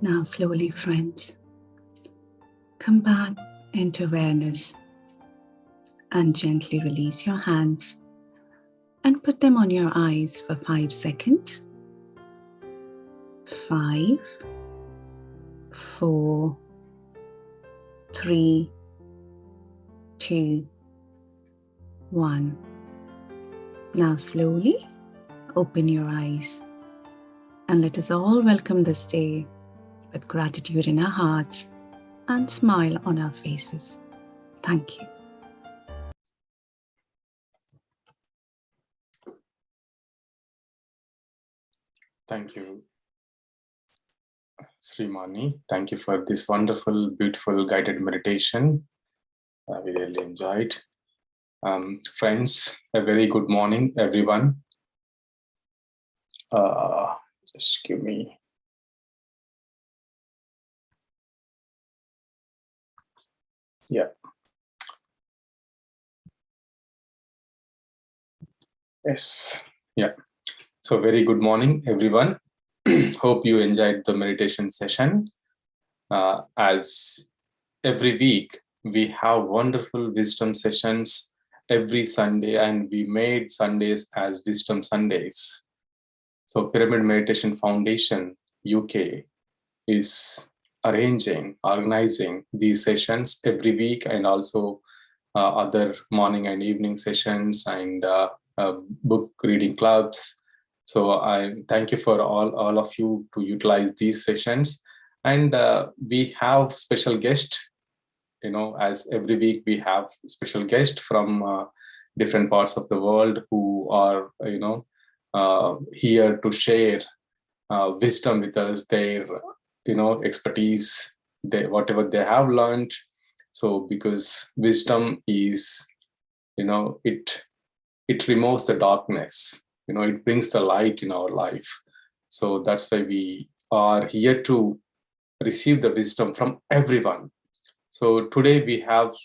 Now, slowly, friends, come back into awareness and gently release your hands and put them on your eyes for 5 seconds. 5, 4, 3, 2, 1. Now, slowly open your eyes and let us all welcome this day with gratitude in our hearts and smile on our faces. Thank you. Thank you, Srimani. Thank you for this wonderful, beautiful guided meditation. We really enjoyed. Friends, a very good morning, everyone. Just give me. Yeah. Yes. Yeah. So very good morning, everyone. Hope you enjoyed the meditation session. As every week, we have wonderful wisdom sessions every Sunday, and we made Sundays as Wisdom Sundays. So Pyramid Meditation Foundation UK is organizing these sessions every week, and also other morning and evening sessions and book reading clubs. So I thank you for all of you to utilize these sessions. And we have special guest, as every week we have special guest from different parts of the world who are, here to share wisdom with us, their, expertise, whatever they have learned. So because wisdom is, it removes the darkness, it brings the light in our life. So that's why we are here to receive the wisdom from everyone. So today we have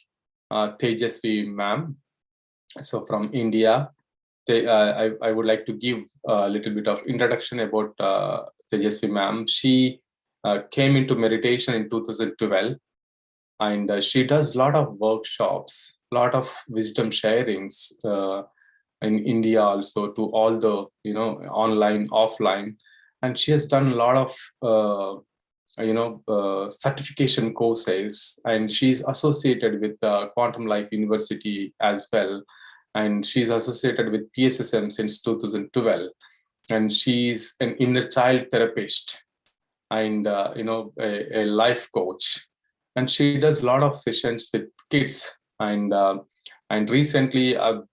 Tejasvi ma'am, so from India. I would like to give a little bit of introduction about Tejasvi ma'am. She came into meditation in 2012, and she does a lot of workshops, a lot of wisdom sharings in India, also to all the online, offline, and she has done a lot of certification courses, and she's associated with Quantum Life University as well, and she's associated with PSSM since 2012, and she's an inner child therapist and a life coach, and she does a lot of sessions with kids, and recently I've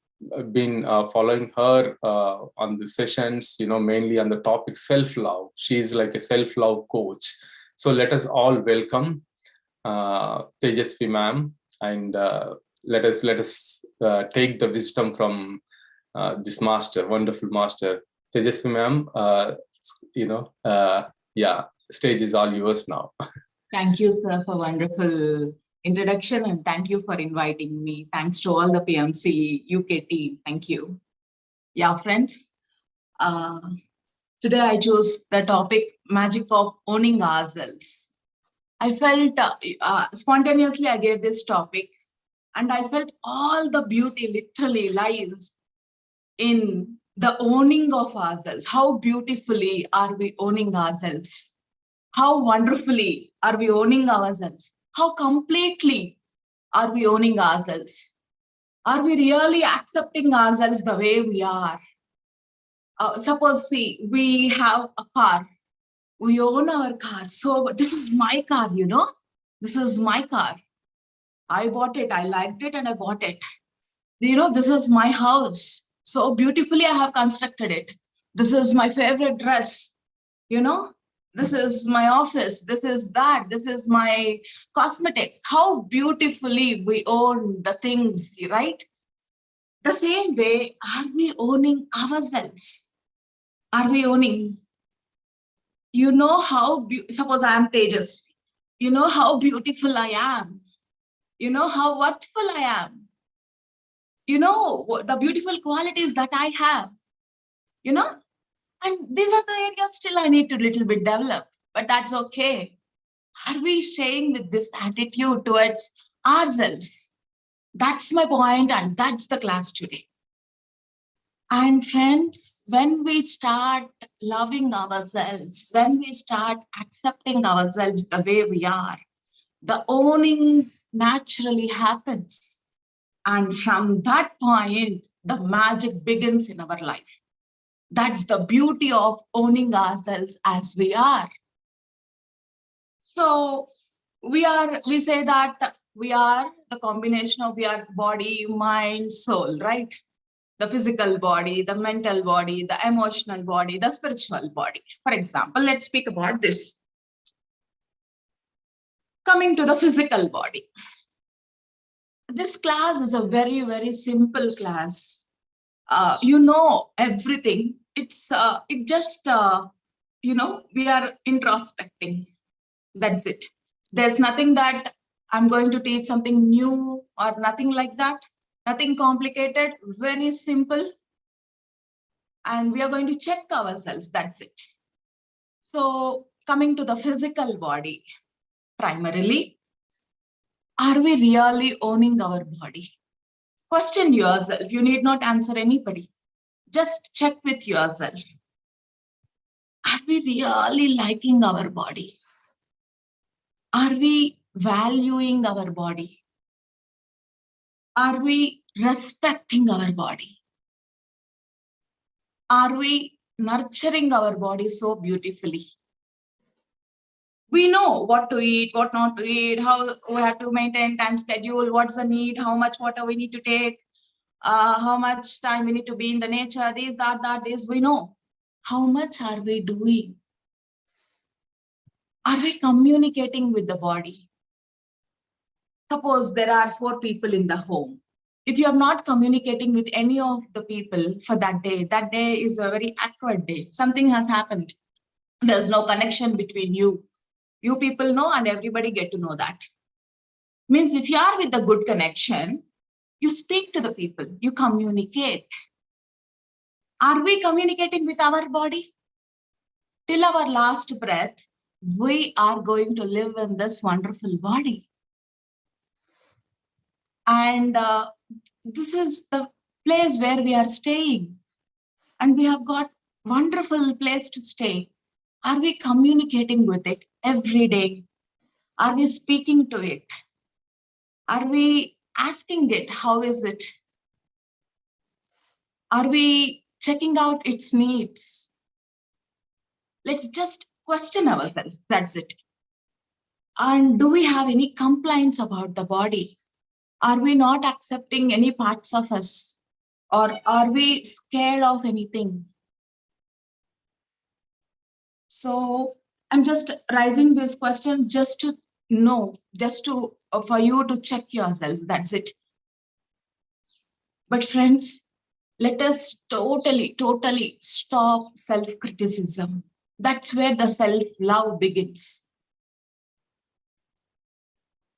been following her on the sessions, mainly on the topic self-love. She's like a self-love coach. So let us all welcome Tejasvi ma'am, and let us take the wisdom from this master, wonderful master. Tejasvi ma'am, stage is all yours now. Thank you, sir, for wonderful introduction, and thank you for inviting me. Thanks to all the PMC UK team. Thank you. Yeah, friends. Today I chose the topic magic of owning ourselves. I felt spontaneously I gave this topic, and I felt all the beauty literally lies in the owning of ourselves. How beautifully are we owning ourselves? How wonderfully are we owning ourselves? How completely are we owning ourselves? Are we really accepting ourselves the way we are? Suppose, see, we have a car. We own our car. So this is my car, This is my car. I bought it. I liked it and I bought it. This is my house. So beautifully I have constructed it. This is my favorite dress. This is my office. This is that. This is my cosmetics. How beautifully we own the things, right? The same way, are we owning ourselves? Are we owning? Suppose I am Tejas. You know how beautiful I am. You know how wonderful I am. You know the beautiful qualities that I have. And these are the areas still I need to little bit develop, but that's okay. Are we staying with this attitude towards ourselves? That's my point, and that's the class today. And friends, when we start loving ourselves, when we start accepting ourselves the way we are, the owning naturally happens. And from that point, the magic begins in our life. That's the beauty of owning ourselves as we are. So we say that we are the combination of we are body, mind, soul, right? The physical body, the mental body, the emotional body, the spiritual body. For example, let's speak about this. Coming to the physical body. This class is a very, very simple class. You know everything. It just, we are introspecting. That's it. There's nothing that I'm going to teach something new or nothing like that. Nothing complicated, very simple. And we are going to check ourselves, that's it. So coming to the physical body, primarily, are we really owning our body? Question yourself. You need not answer anybody. Just check with yourself. Are we really liking our body? Are we valuing our body? Are we respecting our body? Are we nurturing our body so beautifully? We know what to eat, what not to eat, how we have to maintain time schedule, what's the need, how much water we need to take, how much time we need to be in the nature, this, that, this, we know. How much are we doing? Are we communicating with the body? Suppose there are 4 people in the home. If you are not communicating with any of the people for that day is a very awkward day. Something has happened. There's no connection between you. You people know and everybody get to know that. Means if you are with a good connection, you speak to the people, you communicate. Are we communicating with our body? Till our last breath, we are going to live in this wonderful body. And this is the place where we are staying. And we have got wonderful place to stay. Are we communicating with it every day? Are we speaking to it? Are we asking it, how is it? Are we checking out its needs? Let's just question ourselves, that's it. And do we have any complaints about the body? Are we not accepting any parts of us? Or are we scared of anything? So I'm just raising these questions just to know, just to for you to check yourself, that's it. But friends, let us totally stop self-criticism. That's where the self-love begins.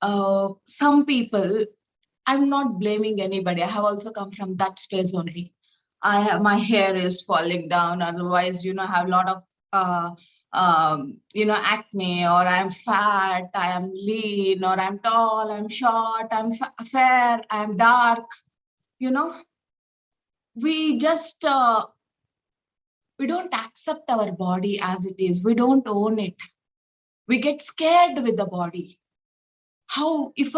Some people, I'm not blaming anybody. I have also come from that space only. My hair is falling down. Otherwise, I have a lot of, acne, or I'm fat, I am lean, or I'm tall, I'm short, I'm fair, I'm dark. We just, we don't accept our body as it is. We don't own it. We get scared with the body. How, if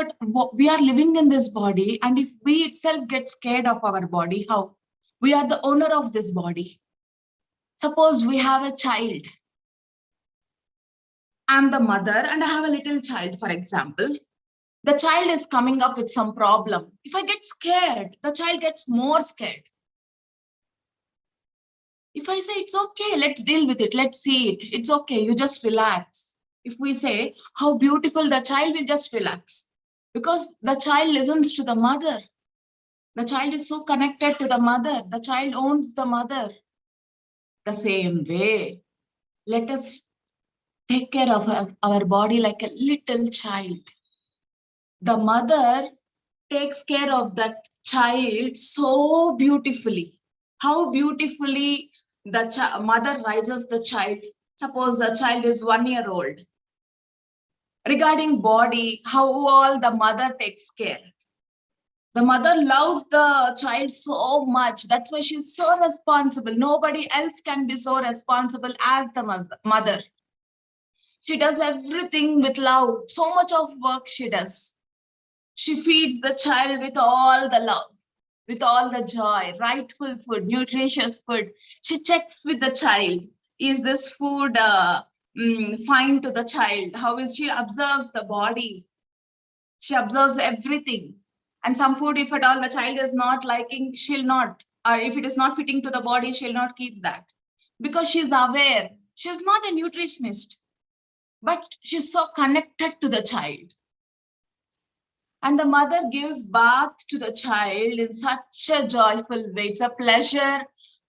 we are living in this body, and if we itself get scared of our body, how? We are the owner of this body. Suppose we have a child. I'm the mother and I have a little child, for example. The child is coming up with some problem. If I get scared, the child gets more scared. If I say, it's okay, let's deal with it, let's see it, it's okay, you just relax. If we say, how beautiful, the child will just relax. Because the child listens to the mother. The child is so connected to the mother. The child owns the mother. The same way, let us take care of our body like a little child. The mother takes care of that child so beautifully. How beautifully the mother raises the child. Suppose the child is 1 year old. regarding body, how all the mother takes care. The mother loves the child so much. That's why she's so responsible. Nobody else can be so responsible as the mother. She does everything with love. So much of work she does. She feeds the child with all the love, with all the joy, rightful food, nutritious food. She checks with the child. Is this food fine to the child? How is she observes the body? She observes everything. And some food, if at all the child is not liking, she'll not. Or if it is not fitting to the body, she'll not keep that. Because she's aware. She's not a nutritionist, but she's so connected to the child. And the mother gives bath to the child in such a joyful way. It's a pleasure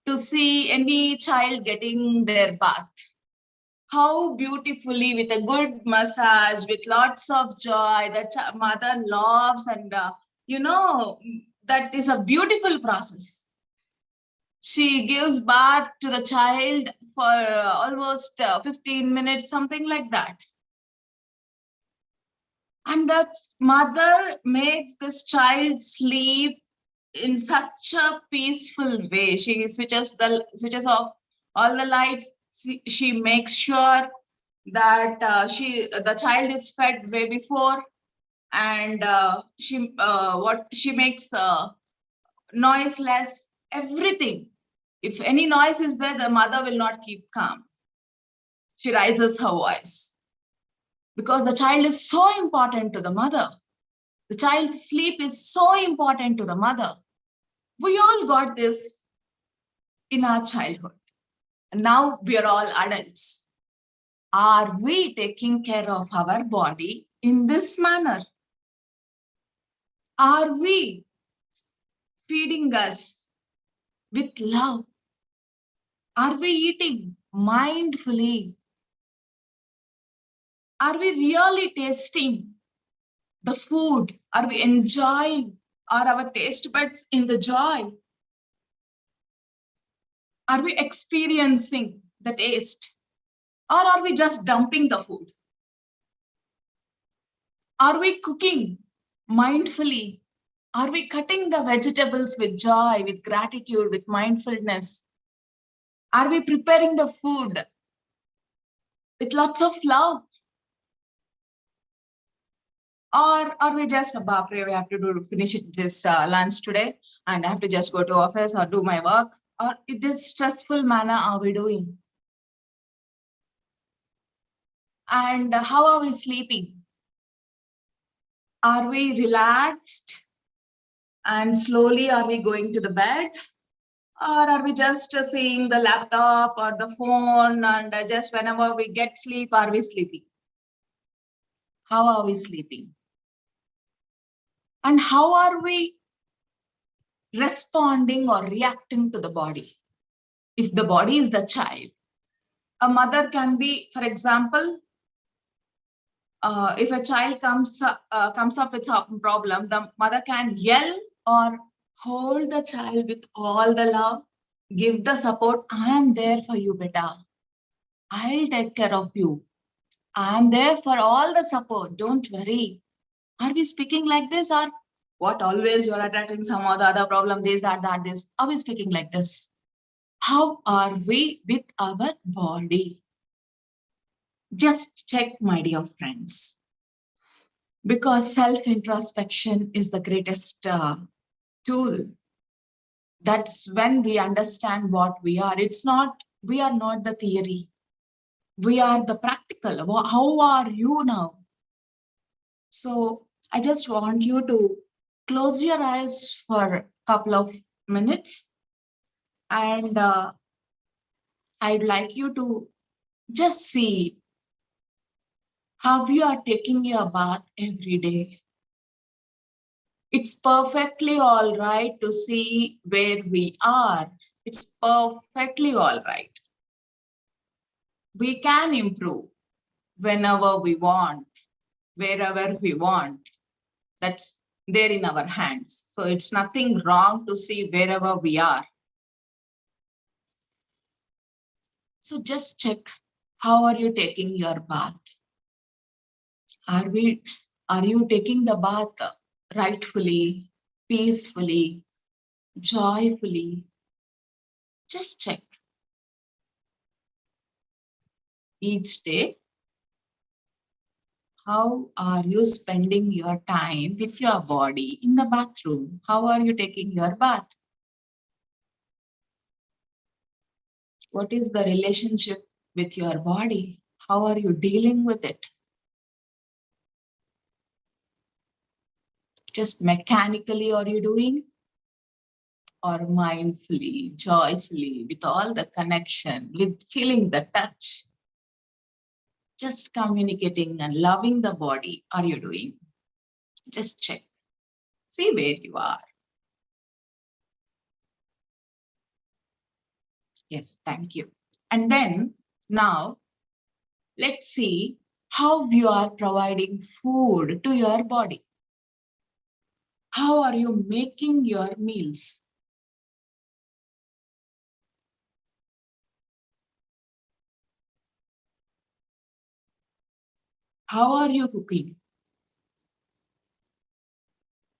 to see any child getting their bath. How beautifully, with a good massage, with lots of joy, the mother loves, and that is a beautiful process. She gives bath to the child for almost 15 minutes, something like that. And the mother makes this child sleep in such a peaceful way. She switches off all the lights. She makes sure that the child is fed way before, and she makes noiseless, everything. If any noise is there, the mother will not keep calm. She raises her voice because the child is so important to the mother. The child's sleep is so important to the mother. We all got this in our childhood. And now we are all adults. Are we taking care of our body in this manner? Are we feeding us with love? Are we eating mindfully? Are we really tasting the food? Are we enjoying? Are our taste buds in the joy? Are we experiencing the taste? Or are we just dumping the food? Are we cooking mindfully? Are we cutting the vegetables with joy, with gratitude, with mindfulness? Are we preparing the food with lots of love? Or are we just, we have to finish this lunch today, and I have to just go to office or do my work? Or in this stressful manner are we doing? And how are we sleeping? Are we relaxed and slowly are we going to the bed? Or are we just seeing the laptop or the phone, and just whenever we get sleep, are we sleeping? How are we sleeping? And how are we responding or reacting to the body? If the body is the child, a mother can be, for example, if a child comes up with some problem, the mother can yell or hold the child with all the love, give the support. I am there for you, beta. I'll take care of you. I am there for all the support. Don't worry. Are we speaking like this, or what? Always you're attacking some or the other problem, this, that, this. Are we speaking like this? How are we with our body? Just check, my dear friends. Because self-introspection is the greatest tool. That's when we understand what we are. We are not the theory. We are the practical. How are you now? So I just want you to close your eyes for a couple of minutes. And I'd like you to just see how you are taking your bath every day. It's perfectly all right to see where we are. It's perfectly all right. We can improve whenever we want, wherever we want. That's there in our hands. So it's nothing wrong to see wherever we are. So just check, how are you taking your bath? Are you taking the bath rightfully, peacefully, joyfully? Just check. Each day, how are you spending your time with your body in the bathroom? How are you taking your bath? What is the relationship with your body? How are you dealing with it? Just mechanically are you doing? Or mindfully, joyfully, with all the connection, with feeling the touch? Just communicating and loving the body are you doing? Just check. See where you are. Yes, thank you. And then now let's see how you are providing food to your body. How are you making your meals? How are you cooking?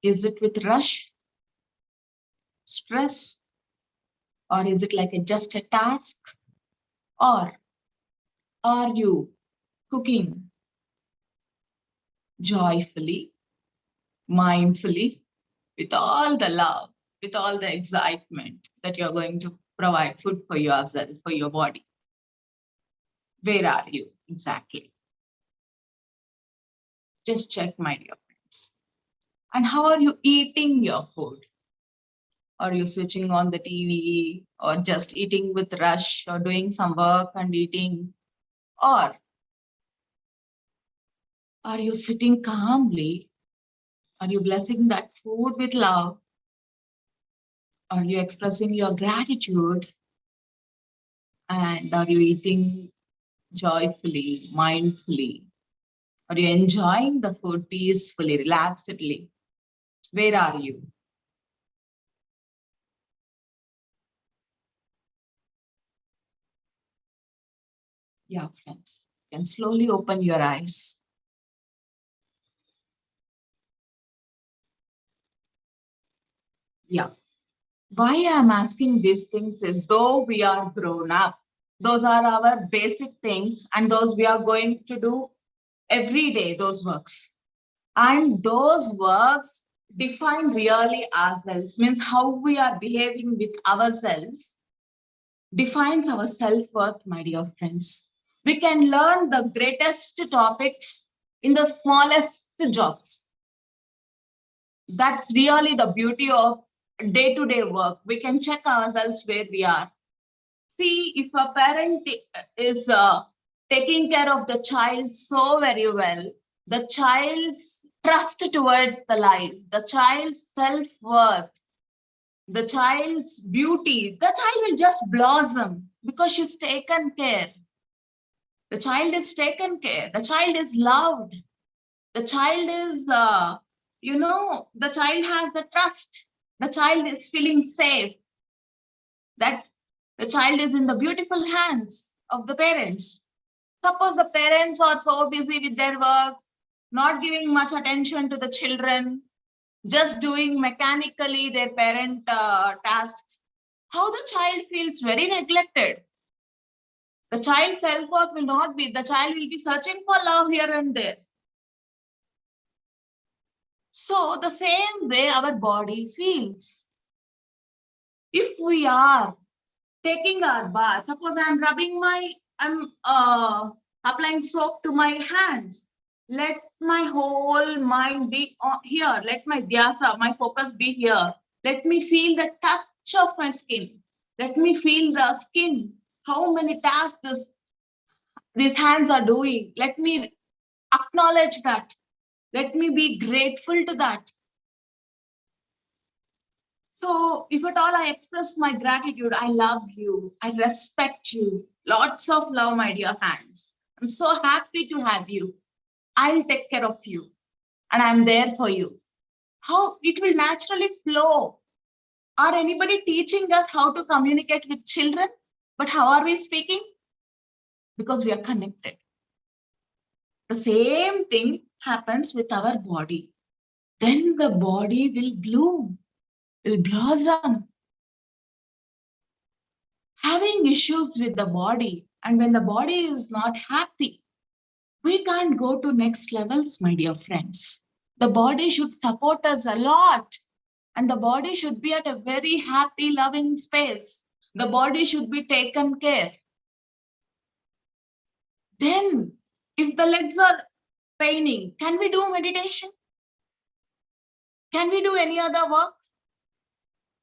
Is it with rush, stress, or is it like just a task? Or are you cooking joyfully, mindfully, with all the love, with all the excitement that you're going to provide food for yourself, for your body? Where are you exactly? Just check, my dear friends. And how are you eating your food? Are you switching on the TV or just eating with rush or doing some work and eating? Or are you sitting calmly? Are you blessing that food with love? Are you expressing your gratitude? And are you eating joyfully, mindfully? Are you enjoying the food peacefully, relaxedly? Where are you? Yeah, friends, you can slowly open your eyes. Yeah. Why I'm asking these things is though we are grown up, those are our basic things and those we are going to do every day, those works. And those works define really ourselves, means how we are behaving with ourselves defines our self-worth, my dear friends. We can learn the greatest topics in the smallest jobs. That's really the beauty of day-to-day work. We can check ourselves where we are. See, if a parent is taking care of the child so very well, the child's trust towards the life, the child's self-worth, the child's beauty, the child will just blossom because she's taken care. The child is taken care. The child is loved. The child is, the child has the trust. The child is feeling safe. That the child is in the beautiful hands of the parents. Suppose the parents are so busy with their works, not giving much attention to the children, just doing mechanically their parent tasks, how the child feels very neglected. The child's self-worth will not be, the child will be searching for love here and there. So the same way our body feels. If we are taking our bath, suppose I'm applying soap to my hands. Let my whole mind be here. Let my dhyasa, my focus be here. Let me feel the touch of my skin. Let me feel the skin. How many tasks these hands are doing. Let me acknowledge that. Let me be grateful to that. So if at all I express my gratitude, I love you, I respect you. Lots of love, my dear hands. I'm so happy to have you. I'll take care of you and I'm there for you. How it will naturally flow. Are anybody teaching us how to communicate with children? But how are we speaking? Because we are connected. The same thing happens with our body. Then the body will bloom, will blossom. Having issues with the body, and when the body is not happy, we can't go to next levels, my dear friends. The body should support us a lot, and the body should be at a very happy, loving space. The body should be taken care. Then, if the legs are paining, can we do meditation? Can we do any other work?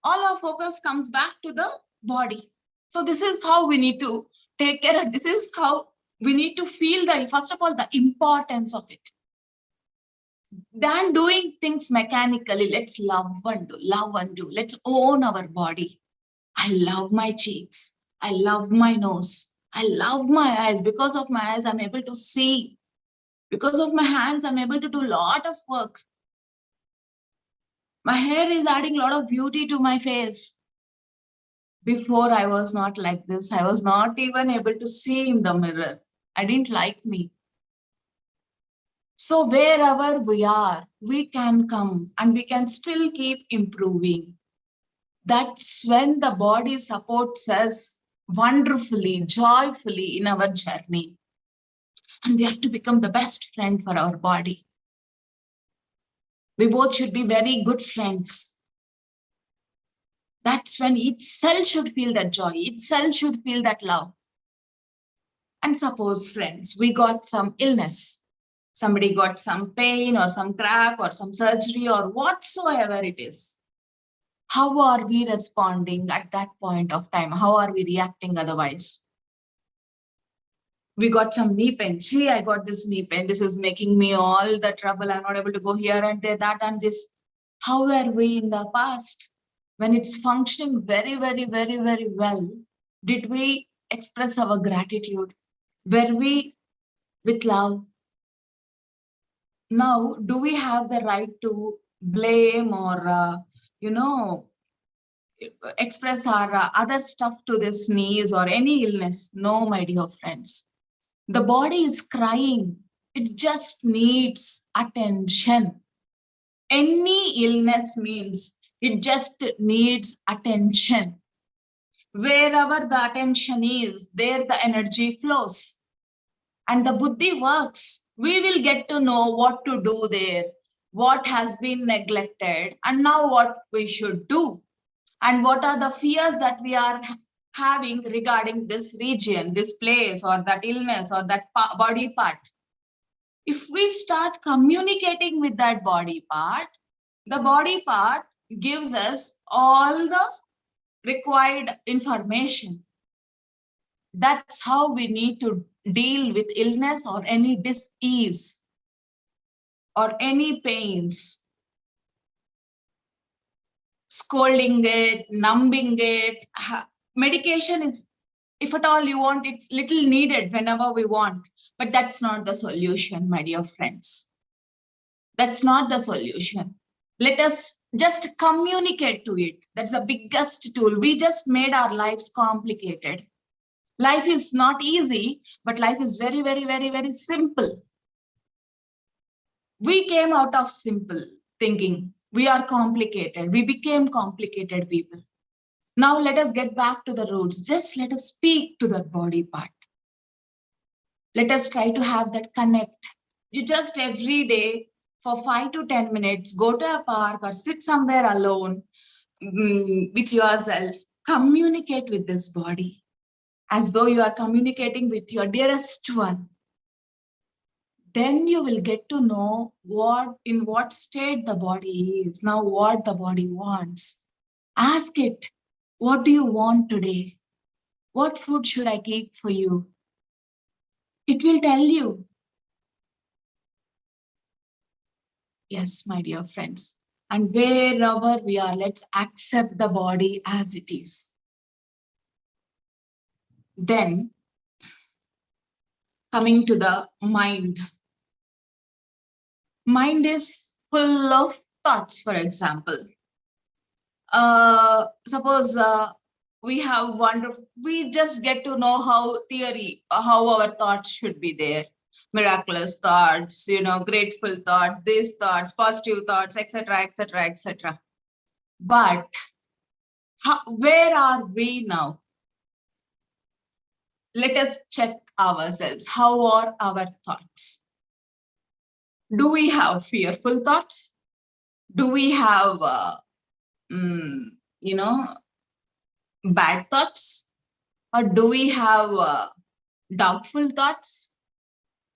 All our focus comes back to the body. So this is how we need to take care of. This is how we need to feel first of all, the importance of it. Than doing things mechanically, let's love and do. Let's own our body. I love my cheeks. I love my nose. I love my eyes. Because of my eyes, I'm able to see. Because of my hands, I'm able to do a lot of work. My hair is adding a lot of beauty to my face. Before, I was not like this. I was not even able to see in the mirror. I didn't like me. So wherever we are, we can come and we can still keep improving. That's when the body supports us wonderfully, joyfully in our journey. And we have to become the best friend for our body. We both should be very good friends. That's when each cell should feel that joy. Each cell should feel that love. And suppose, friends, we got some illness. Somebody got some pain or some crack or some surgery or whatsoever it is. How are we responding at that point of time? How are we reacting otherwise? We got some knee pain. Gee, I got this knee pain. This is making me all the trouble. I'm not able to go here and there, that and this. How were we in the past? When it's functioning very, very, very, very well, did we express our gratitude? Were we with love? Now, do we have the right to blame or, express our other stuff to this sneeze or any illness? No, my dear friends. The body is crying. It just needs attention. Any illness means it just needs attention. Wherever the attention is, there the energy flows. And the buddhi works. We will get to know what to do there, what has been neglected, and now what we should do. And what are the fears that we are having regarding this region, this place, or that illness, or that body part. If we start communicating with that body part, the body part gives us all the required information. That's how we need to deal with illness or any dis-ease or any pains. Scolding it, numbing it. Medication is, if at all you want, it's little needed whenever we want. But that's not the solution, my dear friends. That's not the solution. Let us just communicate to it. That's the biggest tool. We just made our lives complicated. Life is not easy, but life is very, very, very, very simple. We came out of simple thinking. We are complicated. We became complicated people. Now let us get back to the roots. Just let us speak to that body part. Let us try to have that connect. You just every day for 5 to 10 minutes, go to a park or sit somewhere alone with yourself. Communicate with this body as though you are communicating with your dearest one. Then you will get to know in what state the body is, now what the body wants. Ask it, what do you want today? What food should I keep for you? It will tell you. Yes, my dear friends. And wherever we are, let's accept the body as it is. Then, coming to the mind. Mind is full of thoughts, for example. Suppose we just get to know how our thoughts should be there. miraculous thoughts, grateful thoughts, these thoughts, positive thoughts, etc., etc., etc. But where are we now? Let us check ourselves. How are our thoughts? Do we have fearful thoughts? Do we have, bad thoughts? Or do we have doubtful thoughts?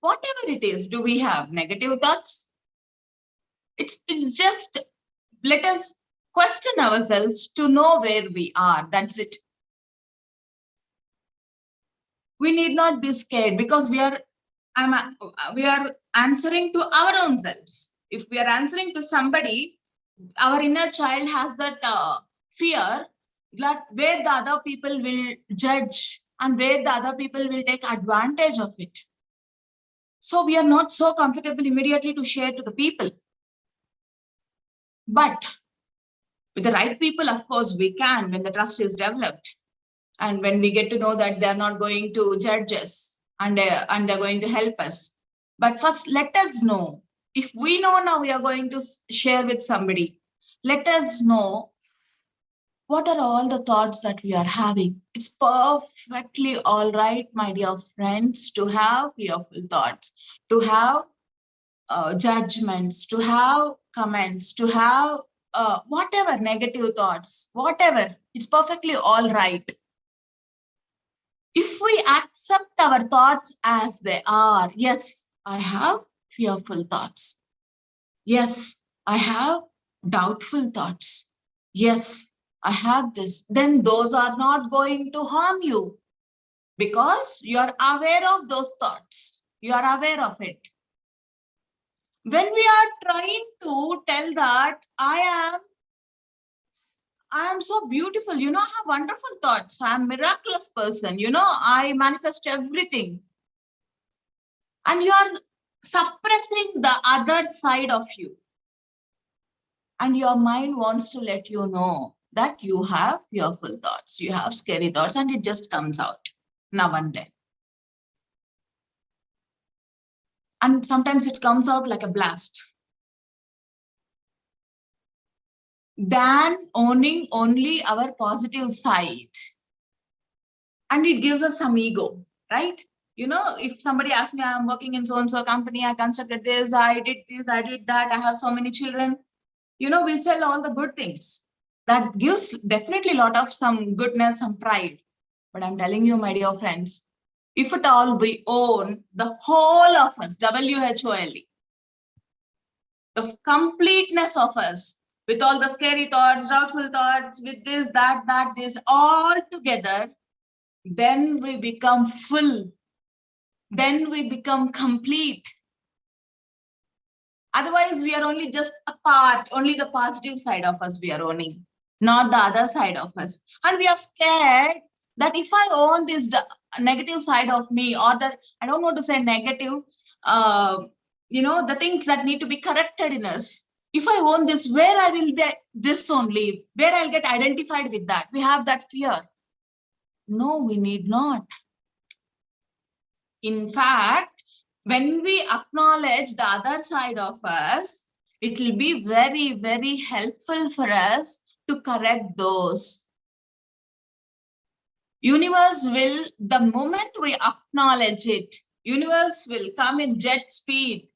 Whatever it is, do we have negative thoughts? It's just, let us question ourselves to know where we are. That's it. We need not be scared because we are answering to our own selves. If we are answering to somebody, our inner child has that fear that where the other people will judge and where the other people will take advantage of it. So we are not so comfortable immediately to share to the people. But with the right people, of course, we can when the trust is developed. And when we get to know that they're not going to judge us and they're going to help us. But first, let us know. If we know now we are going to share with somebody, let us know what are all the thoughts that we are having. It's perfectly all right, my dear friends, to have fearful thoughts, to have judgments, to have comments, to have whatever negative thoughts, whatever. It's perfectly all right. If we accept our thoughts as they are, yes, I have fearful thoughts. Yes, I have doubtful thoughts. Yes, I have this. Then those are not going to harm you because you are aware of those thoughts. You are aware of it. When we are trying to tell that I am so beautiful, I have wonderful thoughts. I'm a miraculous person. I manifest everything. And you are suppressing the other side of you. And your mind wants to let you know that you have fearful thoughts, you have scary thoughts, and it just comes out now and then. And sometimes it comes out like a blast. Than owning only our positive side. And it gives us some ego, right? If somebody asks me, I'm working in so-and-so company, I constructed this, I did this, I did that, I have so many children. We sell all the good things. That gives definitely a lot of some goodness, some pride. But I'm telling you, my dear friends, if at all we own the whole of us, WHOLE, the completeness of us, with all the scary thoughts, doubtful thoughts, with this, that, this, all together, then we become full. Then we become complete. Otherwise, we are only just a part, only the positive side of us we are owning, not the other side of us. And we are scared that if I own this negative side of me, or that, I don't want to say negative, the things that need to be corrected in us. If I own this, where I will be this only, where I'll get identified with that. We have that fear. No, we need not. In fact, when we acknowledge the other side of us, it will be very, very helpful for us to correct those. Universe will, the moment we acknowledge it, universe will come in jet speed.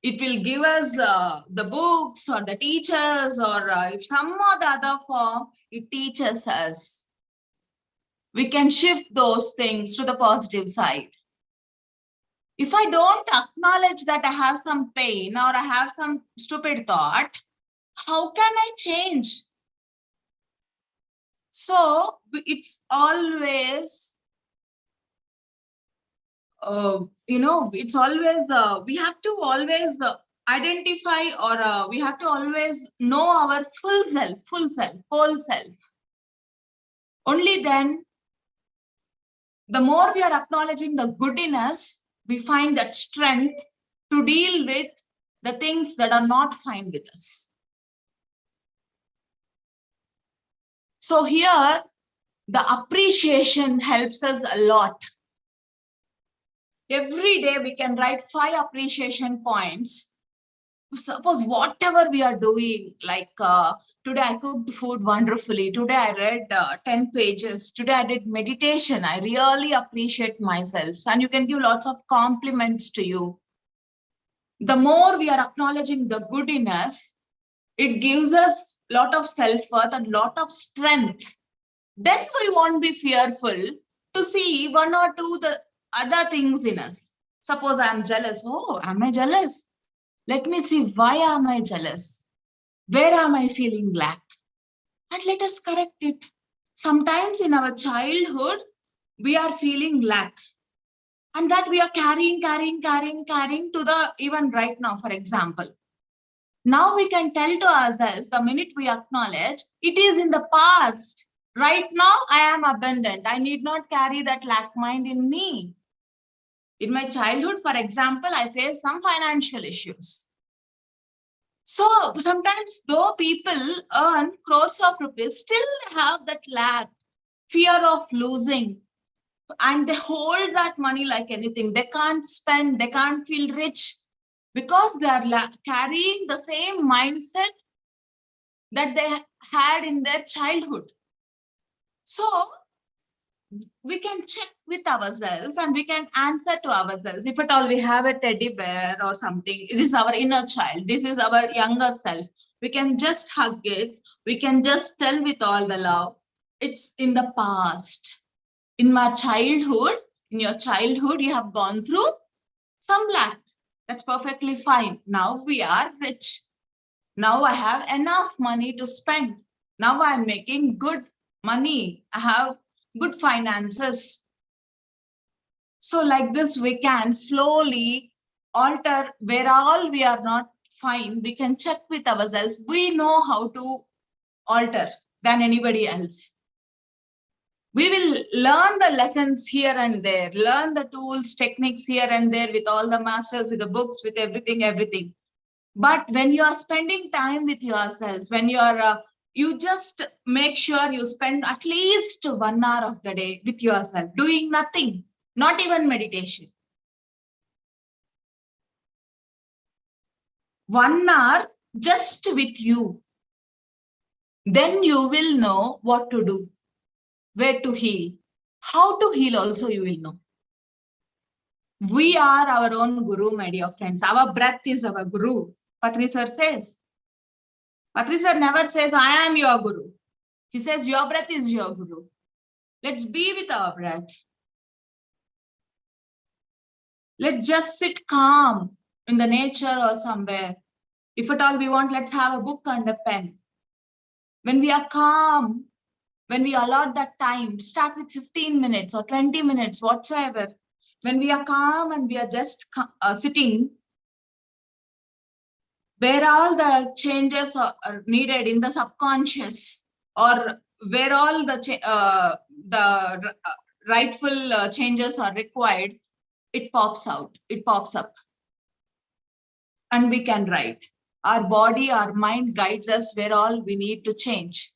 It will give us the books or the teachers, or if some or the other form, it teaches us. We can shift those things to the positive side. If I don't acknowledge that I have some pain or I have some stupid thought, how can I change? So it's always, it's always, we have to always identify, or we have to always know our full self, whole self. Only then, the more we are acknowledging the good in us, we find that strength to deal with the things that are not fine with us. So here, the appreciation helps us a lot. Every day we can write 5 appreciation points. Suppose whatever we are doing, like today I cooked food wonderfully. Today I read 10 pages. Today I did meditation. I really appreciate myself. And you can give lots of compliments to you. The more we are acknowledging the good in us, it gives us a lot of self-worth and lot of strength. Then we won't be fearful to see one or two the other things in us. Suppose I'm jealous. Oh, am I jealous? Let me see, why am I jealous? Where am I feeling lack? And let us correct it. Sometimes in our childhood, we are feeling lack. And that we are carrying to the even right now, for example. Now we can tell to ourselves, the minute we acknowledge, it is in the past. Right now, I am abundant. I need not carry that lack mind in me. In my childhood, for example, I faced some financial issues. So sometimes though people earn crores of rupees, still they have that lack, fear of losing. And they hold that money like anything. They can't spend, they can't feel rich because they are carrying the same mindset that they had in their childhood. So we can check with ourselves and we can answer to ourselves. If at all we have a teddy bear or something, it is our inner child. This is our younger self. We can just hug it. We can just tell with all the love. It's in the past. In my childhood, in your childhood, you have gone through some lack. That's perfectly fine. Now we are rich. Now I have enough money to spend. Now I'm making good money. I have good finances. So like this, we can slowly alter where all we are not fine. We can check with ourselves. We know how to alter than anybody else. We will learn the lessons here and there, learn the tools, techniques here and there with all the masters, with the books, with everything. But when you are spending time with yourselves, when you are, you just make sure you spend at least 1 hour of the day with yourself, doing nothing, not even meditation. 1 hour just with you. Then you will know what to do, where to heal, how to heal also you will know. We are our own guru, my dear friends. Our breath is our guru. Patri sir says. Patri sir never says, I am your guru. He says, your breath is your guru. Let's be with our breath. Let's just sit calm in the nature or somewhere. If at all we want, let's have a book and a pen. When we are calm, when we allot that time, start with 15 minutes or 20 minutes, whatsoever. When we are calm and we are just sitting, where all the changes are needed in the subconscious, or where all the rightful changes are required, it pops out, it pops up. And we can write. Our body, our mind guides us where all we need to change.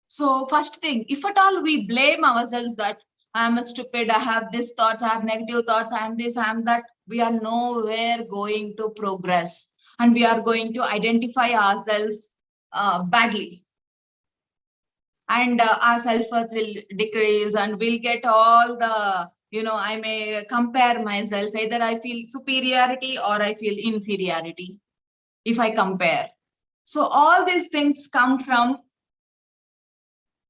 So first thing, if at all we blame ourselves that I am a stupid, I have this thoughts, I have negative thoughts, I am this, I am that, we are nowhere going to progress. And we are going to identify ourselves badly. And our self-worth will decrease and we'll get all the, I may compare myself. Either I feel superiority or I feel inferiority if I compare. So all these things come from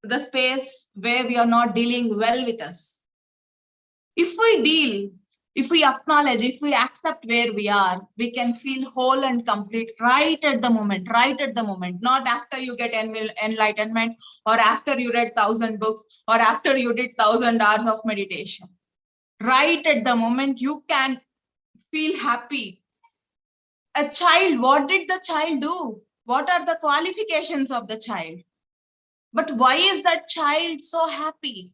the space where we are not dealing well with us. If we deal, if we acknowledge, if we accept where we are, we can feel whole and complete right at the moment, not after you get enlightenment or after you read 1,000 books or after you did 1,000 hours of meditation. Right at the moment, you can feel happy. A child, what did the child do? What are the qualifications of the child? But why is that child so happy?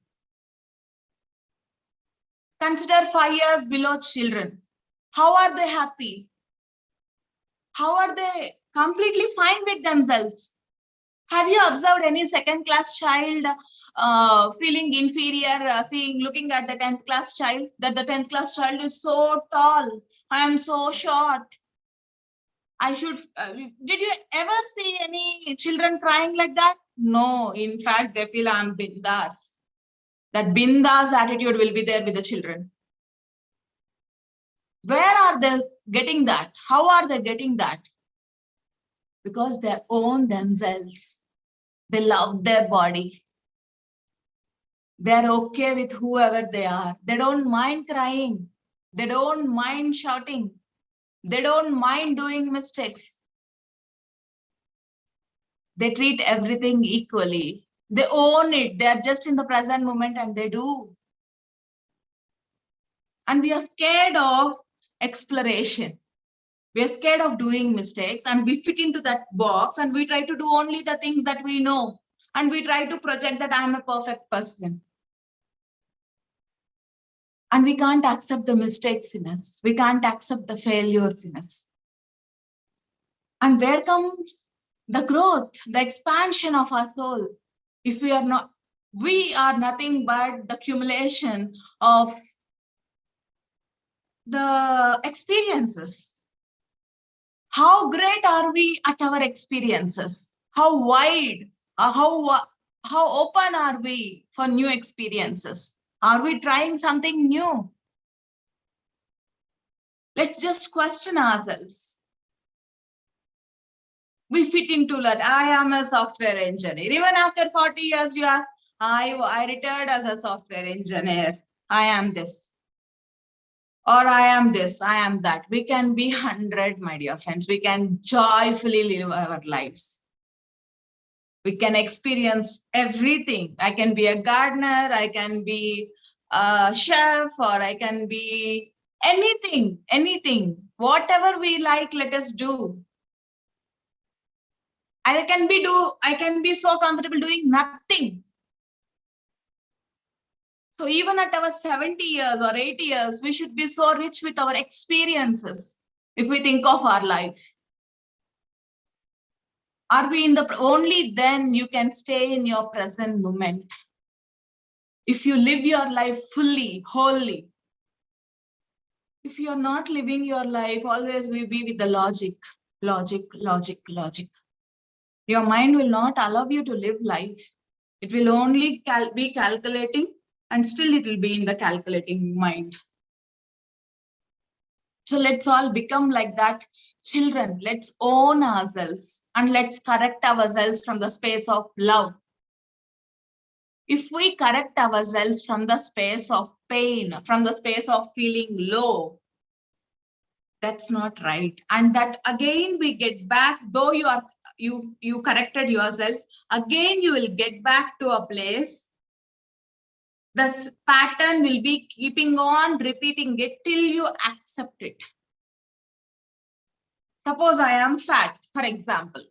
Consider 5 years below children. How are they happy? How are they completely fine with themselves? Have you observed any second-class child feeling inferior, looking at the 10th class child, that the 10th class child is so tall, I am so short. Did you ever see any children crying like that? No, in fact, they feel I'm bindas. That bindas attitude will be there with the children. Where are they getting that? How are they getting that? Because they own themselves. They love their body. They're okay with whoever they are. They don't mind crying. They don't mind shouting. They don't mind doing mistakes. They treat everything equally. They own it. They are just in the present moment and they do. And we are scared of exploration. We are scared of doing mistakes and we fit into that box and we try to do only the things that we know. And we try to project that I'm a perfect person. And we can't accept the mistakes in us. We can't accept the failures in us. And where comes the growth, the expansion of our soul? If we are not, we are nothing but the accumulation of the experiences. How great are we at our experiences? How wide, how open are we for new experiences? Are we trying something new? Let's just question ourselves. We fit into that. I am a software engineer. Even after 40 years, you ask, I retired as a software engineer. I am this. Or I am this, I am that. We can be 100, my dear friends. We can joyfully live our lives. We can experience everything. I can be a gardener, I can be a chef, or I can be anything. Whatever we like, let us do. I can be so comfortable doing nothing. So even at our 70 years or 80 years, we should be so rich with our experiences if we think of our life. Are we in the, only then you can stay in your present moment. If you live your life fully, wholly. If you're not living your life, always will be with the logic. Your mind will not allow you to live life. It will only be calculating, and still it will be in the calculating mind. So let's all become like that. Children, let's own ourselves and let's correct ourselves from the space of love. If we correct ourselves from the space of pain, from the space of feeling low, that's not right. And that again we get back, though you corrected yourself, again you will get back to a place. The pattern will be keeping on repeating it till you accept it. Suppose I am fat, for example.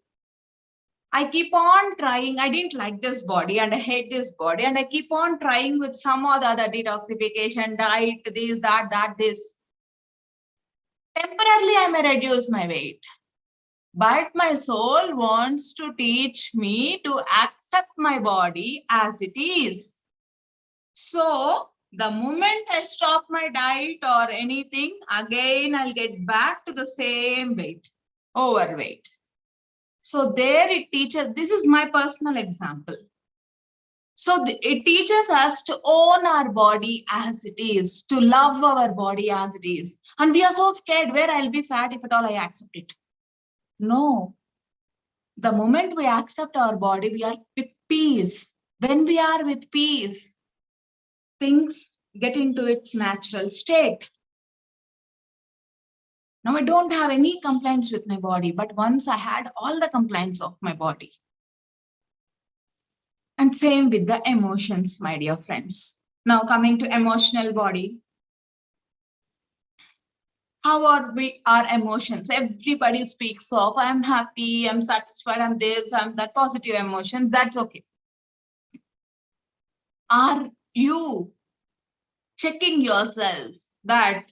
I keep on trying. I didn't like this body and I hate this body. And I keep on trying with some or the other detoxification, diet, this, that, this. Temporarily, I may reduce my weight. But my soul wants to teach me to accept my body as it is. So the moment I stop my diet or anything, again, I'll get back to the same weight, overweight. So there it teaches, this is my personal example. So it teaches us to own our body as it is, to love our body as it is. And we are so scared where I'll be fat if at all I accept it. No. The moment we accept our body, we are with peace. When we are with peace, things get into its natural state. Now I don't have any complaints with my body, but once I had all the complaints of my body. And same with the emotions, my dear friends. Now coming to emotional body. How are our emotions? Everybody speaks of, I'm happy, I'm satisfied, I'm this, I'm that, positive emotions, that's okay. Are you checking yourselves that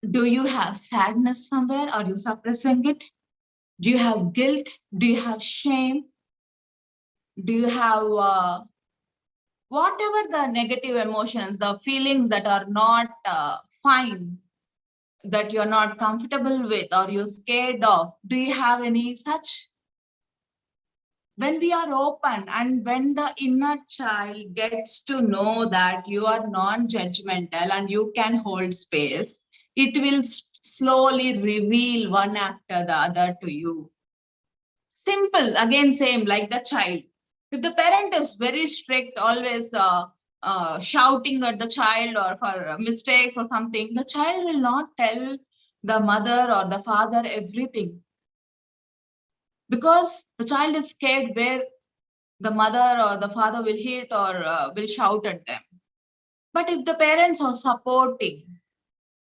do you have sadness somewhere? Are you suppressing it? Do you have guilt? Do you have shame? Do you have whatever the negative emotions, the feelings that are not fine, that you're not comfortable with or you're scared of? Do you have any such? When we are open and when the inner child gets to know that you are non-judgmental and you can hold space, it will slowly reveal one after the other to you. Simple, again, same like the child. If the parent is very strict, always shouting at the child or for mistakes or something, the child will not tell the mother or the father everything. Because the child is scared where the mother or the father will hit or will shout at them. But if the parents are supporting,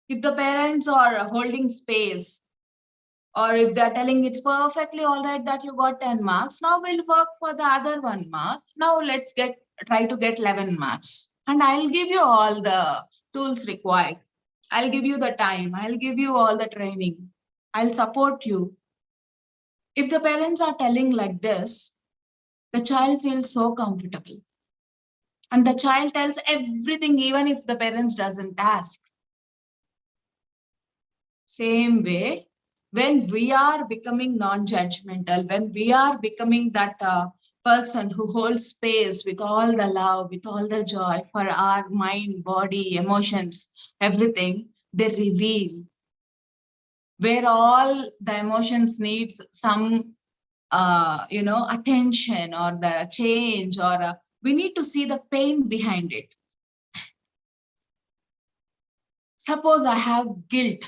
if the parents are holding space, or if they're telling it's perfectly all right that you got 10 marks, now we'll work for the other 1 mark. Now let's try to get 11 marks. And I'll give you all the tools required. I'll give you the time. I'll give you all the training. I'll support you. If the parents are telling like this, the child feels so comfortable. And the child tells everything, even if the parents doesn't ask. Same way, when we are becoming non-judgmental, when we are becoming that person who holds space with all the love, with all the joy for our mind, body, emotions, everything, they reveal where all the emotions needs some, attention or the change, or we need to see the pain behind it. Suppose I have guilt.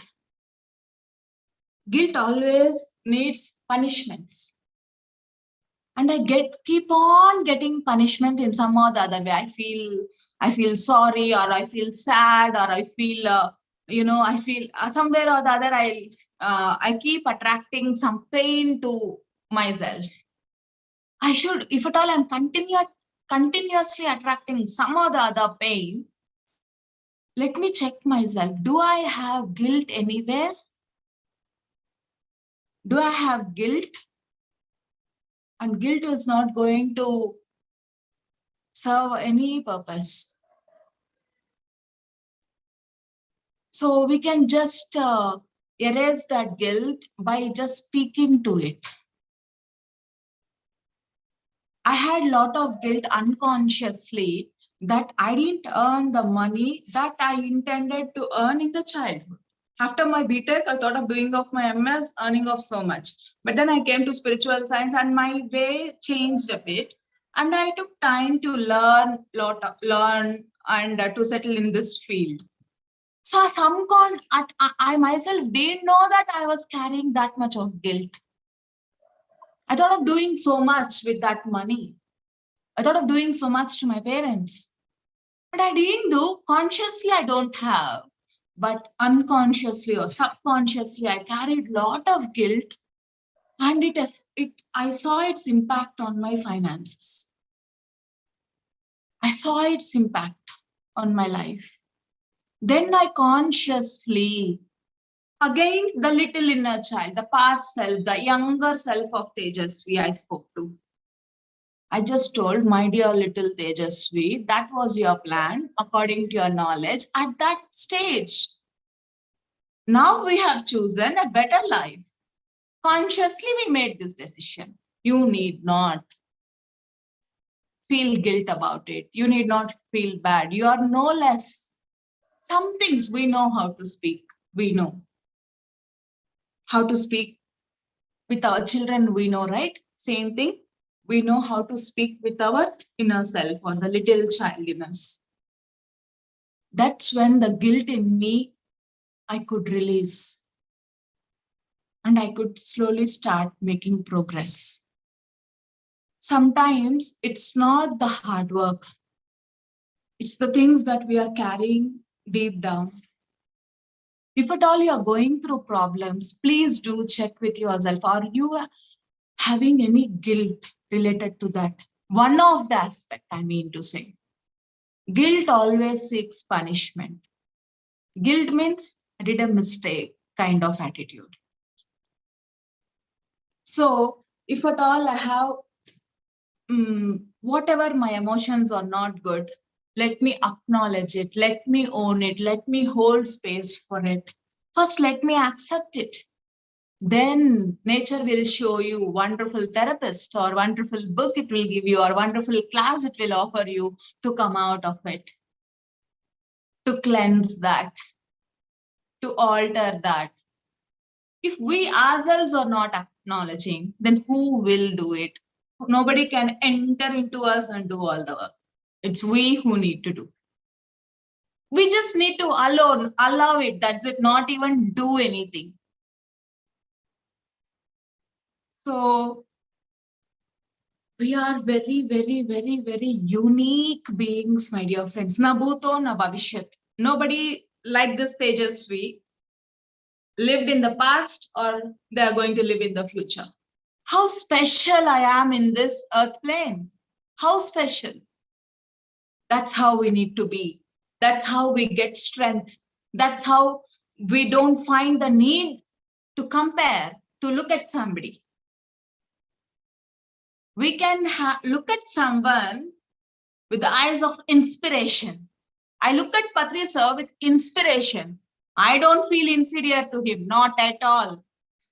Guilt always needs punishments. And I keep on getting punishment in some or the other way. I feel sorry, or I feel sad, or I feel, I feel somewhere or the other, I keep attracting some pain to myself. I should, if at all I'm continuously attracting some or the other pain, let me check myself. Do I have guilt anywhere? Do I have guilt? And guilt is not going to serve any purpose. So we can just erase that guilt by just speaking to it. I had a lot of guilt unconsciously that I didn't earn the money that I intended to earn in the childhood. After my BTech, I thought of doing of my MS, earning of so much. But then I came to spiritual science and my way changed a bit. And I took time to learn and to settle in this field. So I myself didn't know that I was carrying that much of guilt. I thought of doing so much with that money. I thought of doing so much to my parents. But I didn't do. Consciously, I don't have. But unconsciously or subconsciously, I carried a lot of guilt, and I saw its impact on my finances. I saw its impact on my life. Then I consciously, again, the little inner child, the past self, the younger self of Tejasvi I spoke to. I just told, my dear little Tejasvi, that was your plan according to your knowledge at that stage. Now we have chosen a better life. Consciously, we made this decision. You need not feel guilt about it. You need not feel bad. You are no less. Some things we know how to speak. We know how to speak with our children. We know, right? Same thing. We know how to speak with our inner self or the little child in us. That's when the guilt in me, I could release. And I could slowly start making progress. Sometimes it's not the hard work. It's the things that we are carrying deep down. If at all you are going through problems, please do check with yourself. Are you having any guilt related to that? One of the aspects, I mean to say. Guilt always seeks punishment. Guilt means I did a mistake kind of attitude. So if at all I have whatever my emotions are not good, let me acknowledge it, let me own it, let me hold space for it. First, let me accept it. Then nature will show you wonderful therapist or wonderful book it will give you or wonderful class it will offer you to come out of it, to cleanse that, to alter that. If we ourselves are not acknowledging, then who will do it? Nobody can enter into us and do all the work. It's we who need to do. We just need to allow it. That's it, not even do anything. So we are very, very, very, very unique beings, my dear friends. Na bhuto, na bhavishyat. Nobody like this Tejasvi lived in the past or they are going to live in the future. How special I am in this earth plane. How special. That's how we need to be. That's how we get strength. That's how we don't find the need to compare, to look at somebody. We can look at someone with the eyes of inspiration. I look at Patri sir with inspiration. I don't feel inferior to him, not at all.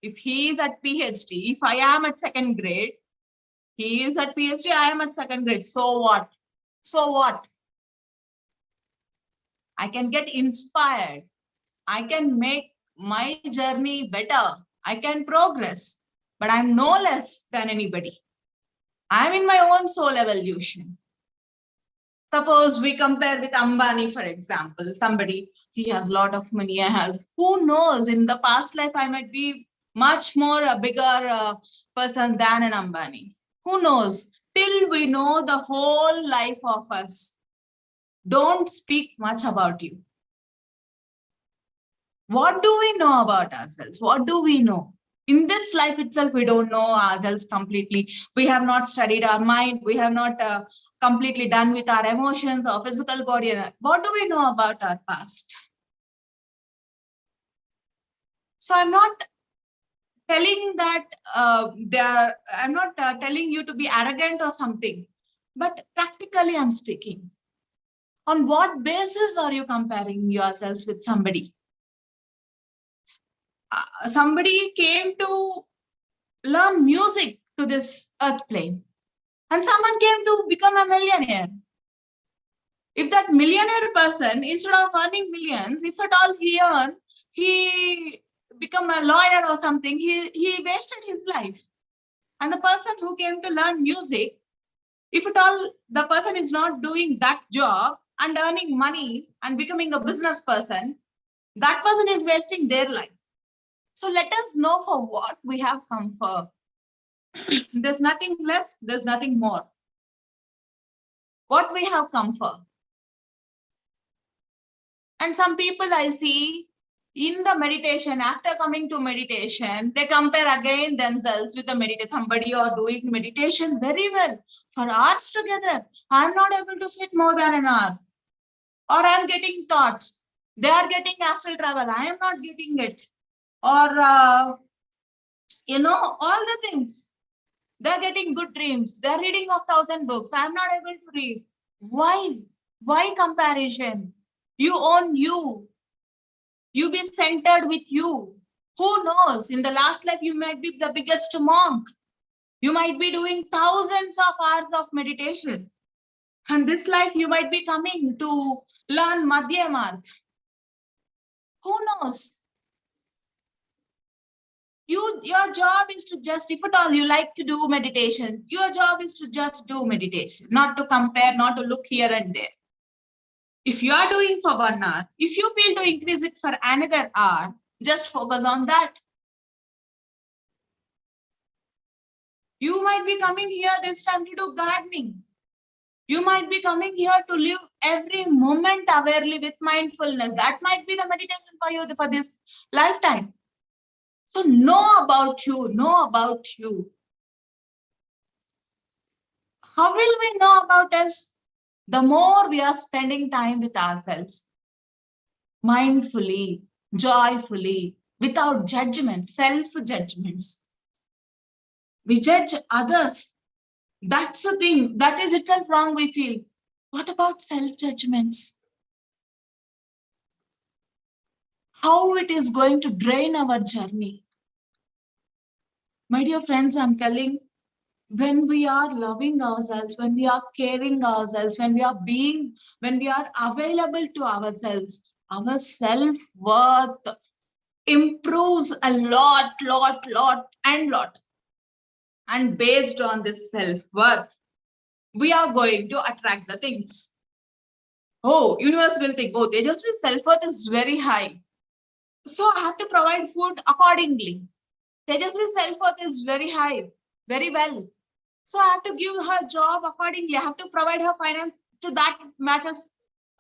If he is at PhD, if I am at second grade, he is at PhD, I am at second grade. So what? So what? I can get inspired. I can make my journey better. I can progress, but I'm no less than anybody. I'm in my own soul evolution. Suppose we compare with Ambani, for example, somebody, he has a lot of money, I have, who knows, in the past life, I might be much more a bigger person than an Ambani. Who knows? Till we know the whole life of us, don't speak much about you. What do we know about ourselves? What do we know? In this life itself, we don't know ourselves completely. We have not studied our mind. We have not completely done with our emotions, our physical body. What do we know about our past? So I'm not telling that I'm not telling you to be arrogant or something, but practically I'm speaking. On what basis are you comparing yourselves with somebody? Somebody came to learn music to this earth plane, and someone came to become a millionaire. If that millionaire person, instead of earning millions, if at all he become a lawyer or something, he wasted his life. And the person who came to learn music, if at all the person is not doing that job and earning money and becoming a business person, that person is wasting their life. So let us know for what we have come for. There's nothing less, there's nothing more. What we have come for. And some people I see in the meditation, after coming to meditation, they compare again themselves with the meditation. Somebody are doing meditation very well for hours together. I'm not able to sit more than an hour. Or I'm getting thoughts. They are getting astral travel. I am not getting it. Or, all the things. They're getting good dreams. They're reading of 1,000 books. I'm not able to read. Why? Why comparison? You own you. You be centered with you. Who knows? In the last life, you might be the biggest monk. You might be doing thousands of hours of meditation. And this life, you might be coming to learn Madhya Marg. Who knows? Your job is to just, if at all you like to do meditation, your job is to just do meditation, not to compare, not to look here and there. If you are doing for 1 hour, if you feel to increase it for another hour, just focus on that. You might be coming here this time to do gardening. You might be coming here to live every moment awarely with mindfulness. That might be the meditation for you for this lifetime. So know about you, know about you. How will we know about us? The more we are spending time with ourselves, mindfully, joyfully, without judgment, self-judgments. We judge others. That's the thing. That is itself wrong, we feel. What about self-judgments? How it is going to drain our journey? My dear friends, I'm telling, when we are loving ourselves, when we are caring ourselves, when we are available to ourselves, our self-worth improves a lot. And based on this self-worth, we are going to attract the things. Oh, universe will think, oh, Tejasvi's self-worth is very high, so I have to provide food accordingly. Tejasvi's self-worth is very high, very well, so I have to give her job accordingly. I have to provide her finance to that matches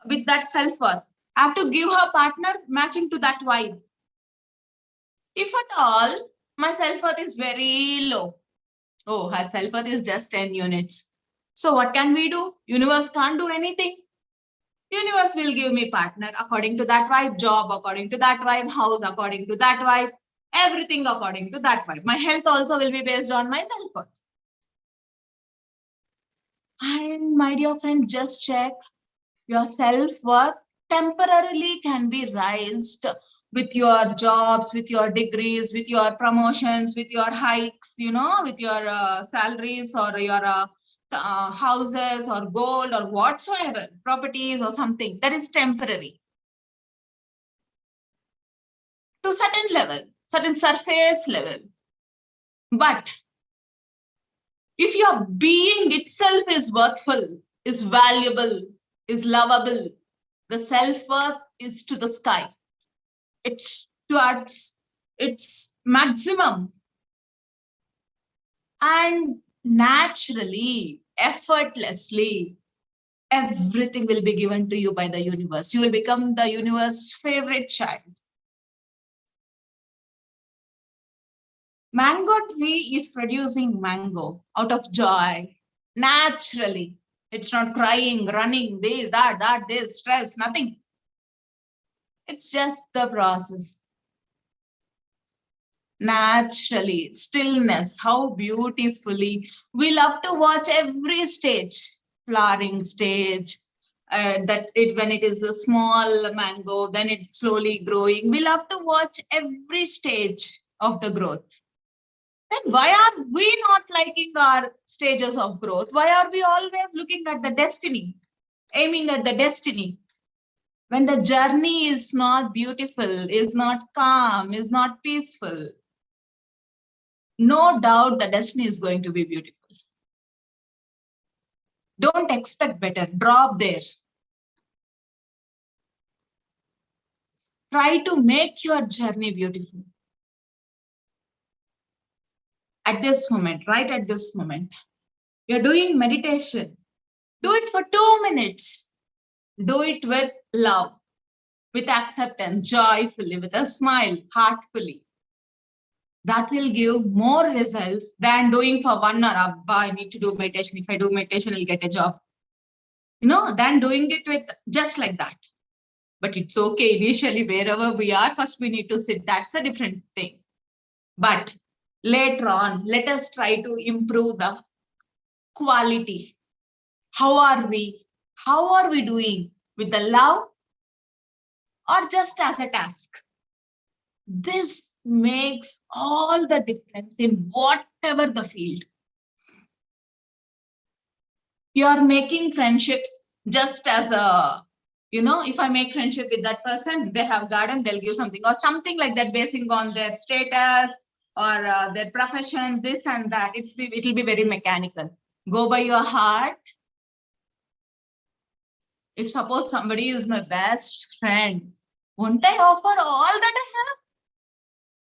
with that self-worth. I have to give her partner matching to that vibe. If at all my self-worth is very low, oh, her self-worth is just 10 units. So what can we do? Universe can't do anything. Universe will give me partner according to that vibe, job according to that vibe, house according to that vibe, everything according to that vibe. My health also will be based on my self-worth. And my dear friend, just check, your self-worth temporarily can be raised with your jobs, with your degrees, with your promotions, with your hikes, with your salaries or your houses or gold or whatsoever, properties or something that is temporary. To certain level, certain surface level. But if your being itself is worthful, is valuable, is lovable, the self-worth is to the sky. It's towards its maximum. And naturally, effortlessly, everything will be given to you by the universe. You will become the universe's favorite child. Mango tree is producing mango out of joy, naturally. It's not crying, running, this, that, this, stress, nothing. It's just the process. Naturally, stillness, how beautifully. We love to watch every stage, flowering stage, when it is a small mango, then it's slowly growing. We love to watch every stage of the growth. Then why are we not liking our stages of growth? Why are we always looking at the destiny, aiming at the destiny? When the journey is not beautiful, is not calm, is not peaceful, no doubt the destiny is going to be beautiful. Don't expect better, drop there. Try to make your journey beautiful. At this moment, right at this moment, you're doing meditation. Do it for 2 minutes. Do it with love, with acceptance, joyfully, with a smile, heartfully. That will give more results than doing for 1 hour. I need to do meditation. If I do meditation, I'll get a job. Than doing it with just like that. But it's okay. Initially, wherever we are, first we need to sit. That's a different thing. But later on, let us try to improve the quality. How are we? How are we doing? With the love or just as a task? This makes all the difference in whatever the field. You are making friendships just as a, if I make friendship with that person, they have garden, they'll give something or something like that, basing on their status or their profession, this and that. It'll be very mechanical. Go by your heart. If suppose somebody is my best friend, won't I offer all that I have?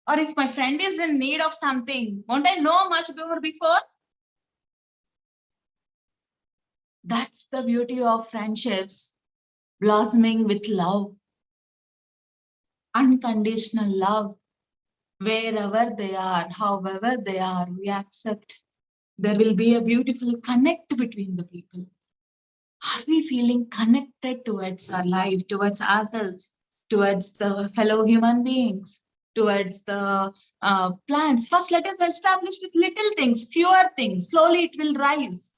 Or if my friend is in need of something, won't I know much before? That's the beauty of friendships, blossoming with love, unconditional love. Wherever they are, however they are, we accept. There will be a beautiful connect between the people. Are we feeling connected towards our life, towards ourselves, towards the fellow human beings, towards the plans. First, let us establish with little things, fewer things. Slowly it will rise.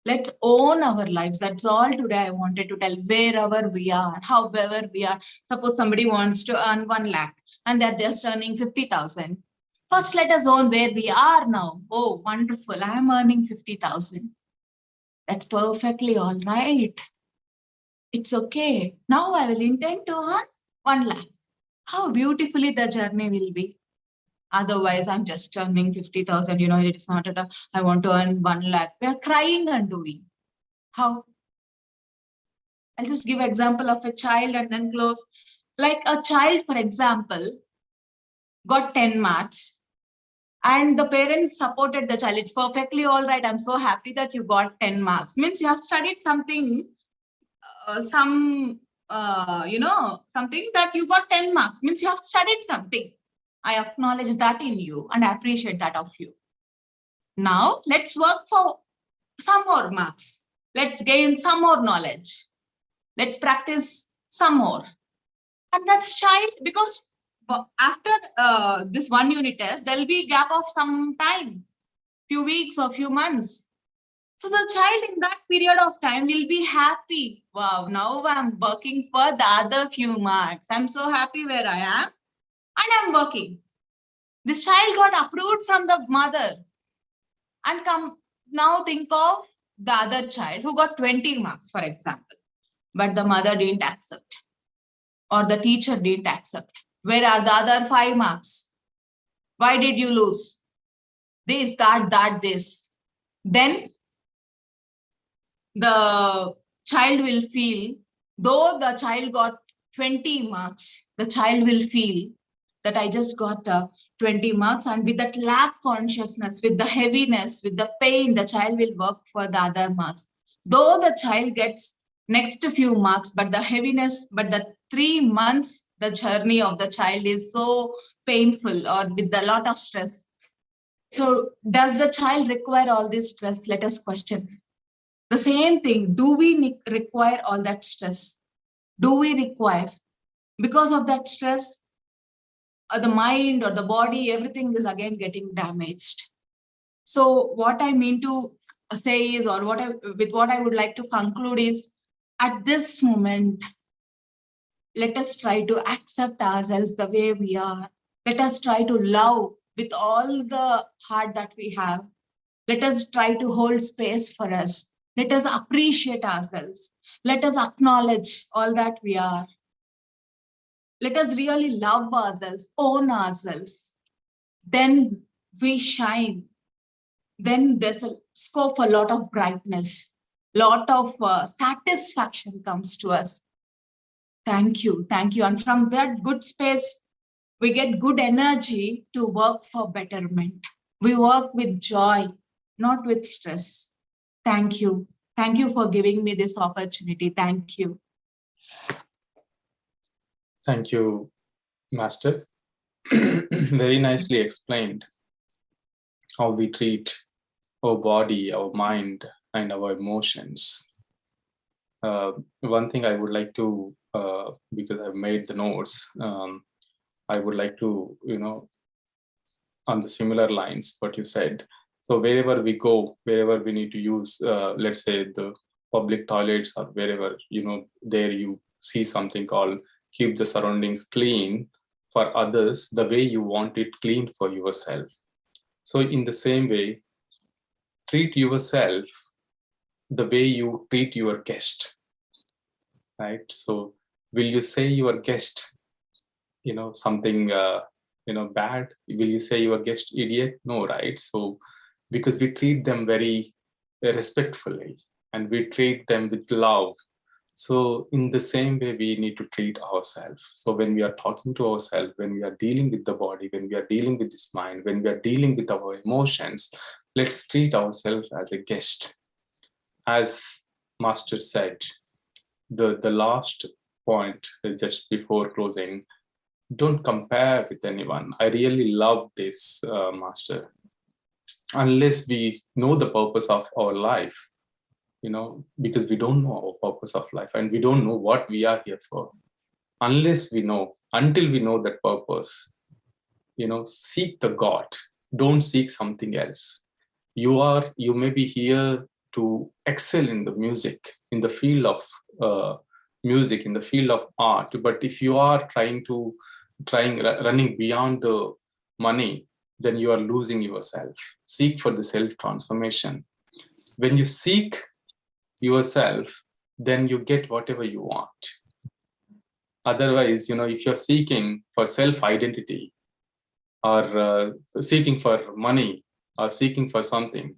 Let's own our lives. That's all today I wanted to tell. Wherever we are, however we are. Suppose somebody wants to earn 1 lakh and they're just earning 50,000. First, let us own where we are now. Oh, wonderful. I am earning 50,000. That's perfectly all right. It's okay. Now I will intend to earn 1 lakh. How beautifully the journey will be. Otherwise, I'm just earning 50,000. It is not at all. I want to earn 1 lakh. We are crying and doing. How? I'll just give example of a child and then close. Like a child, for example, got 10 marks and the parents supported the child. It's perfectly all right. I'm so happy that you got 10 marks. Means you have studied something, something that you got 10 marks. Means you have studied something. I acknowledge that in you and I appreciate that of you. Now, let's work for some more marks. Let's gain some more knowledge. Let's practice some more. And that's child, because after this 1 unit test, there'll be a gap of some time, few weeks or few months. So the child in that period of time will be happy. Wow, now I'm working for the other few marks. I'm so happy where I am and I'm working. This child got approved from the mother. And come now think of the other child who got 20 marks, for example, but the mother didn't accept or the teacher didn't accept. Where are the other 5 marks? Why did you lose? This, that, this. Then the child will feel, though the child got 20 marks, the child will feel that I just got 20 marks, and with that lack consciousness, with the heaviness, with the pain, the child will work for the other marks. Though the child gets next few marks, but the heaviness, but the 3 months, the journey of the child is so painful or with a lot of stress. So does the child require all this stress? Let us question. The same thing, do we require all that stress? Do we require? Because of that stress, the mind or the body, everything is again getting damaged. So what I mean to say is, or what I would like to conclude is, at this moment, let us try to accept ourselves the way we are. Let us try to love with all the heart that we have. Let us try to hold space for us. Let us appreciate ourselves. Let us acknowledge all that we are. Let us really love ourselves, own ourselves. Then we shine. Then there's a scope for a lot of brightness, lot of satisfaction comes to us. Thank you. Thank you. And from that good space, we get good energy to work for betterment. We work with joy, not with stress. Thank you. Thank you for giving me this opportunity. Thank you. Thank you, Master. Very nicely explained how we treat our body, our mind, and our emotions. One thing I would like to, because I've made the notes, I would like to, on the similar lines, what you said. So wherever we go, wherever we need to use, let's say the public toilets or wherever, there you see something called keep the surroundings clean for others the way you want it clean for yourself. So in the same way, treat yourself the way you treat your guest, right? So will you say your guest, something, bad? Will you say your guest idiot? No, right? So because we treat them very respectfully and we treat them with love. So in the same way, we need to treat ourselves. So when we are talking to ourselves, when we are dealing with the body, when we are dealing with this mind, when we are dealing with our emotions, let's treat ourselves as a guest. As Master said, the last point just before closing, don't compare with anyone. I really love this, Master. Unless we know the purpose of our life, because we don't know our purpose of life and we don't know what we are here for. until we know that purpose, seek the God. Don't seek something else. You may be here to excel in the music, in the field of music, in the field of art. But if you are running beyond the money, then you are losing yourself. Seek for the self-transformation. When you seek yourself, then you get whatever you want. Otherwise, if you're seeking for self-identity, or seeking for money, or seeking for something,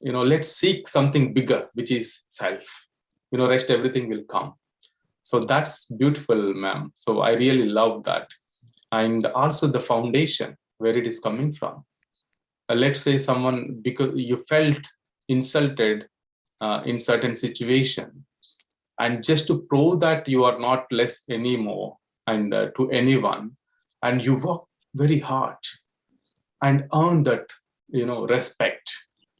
let's seek something bigger, which is self. Rest everything will come. So that's beautiful, ma'am. So I really love that. And also the foundation, where it is coming from. Let's say someone, because you felt insulted in certain situation, and just to prove that you are not less anymore, and to anyone, and you work very hard and earn that respect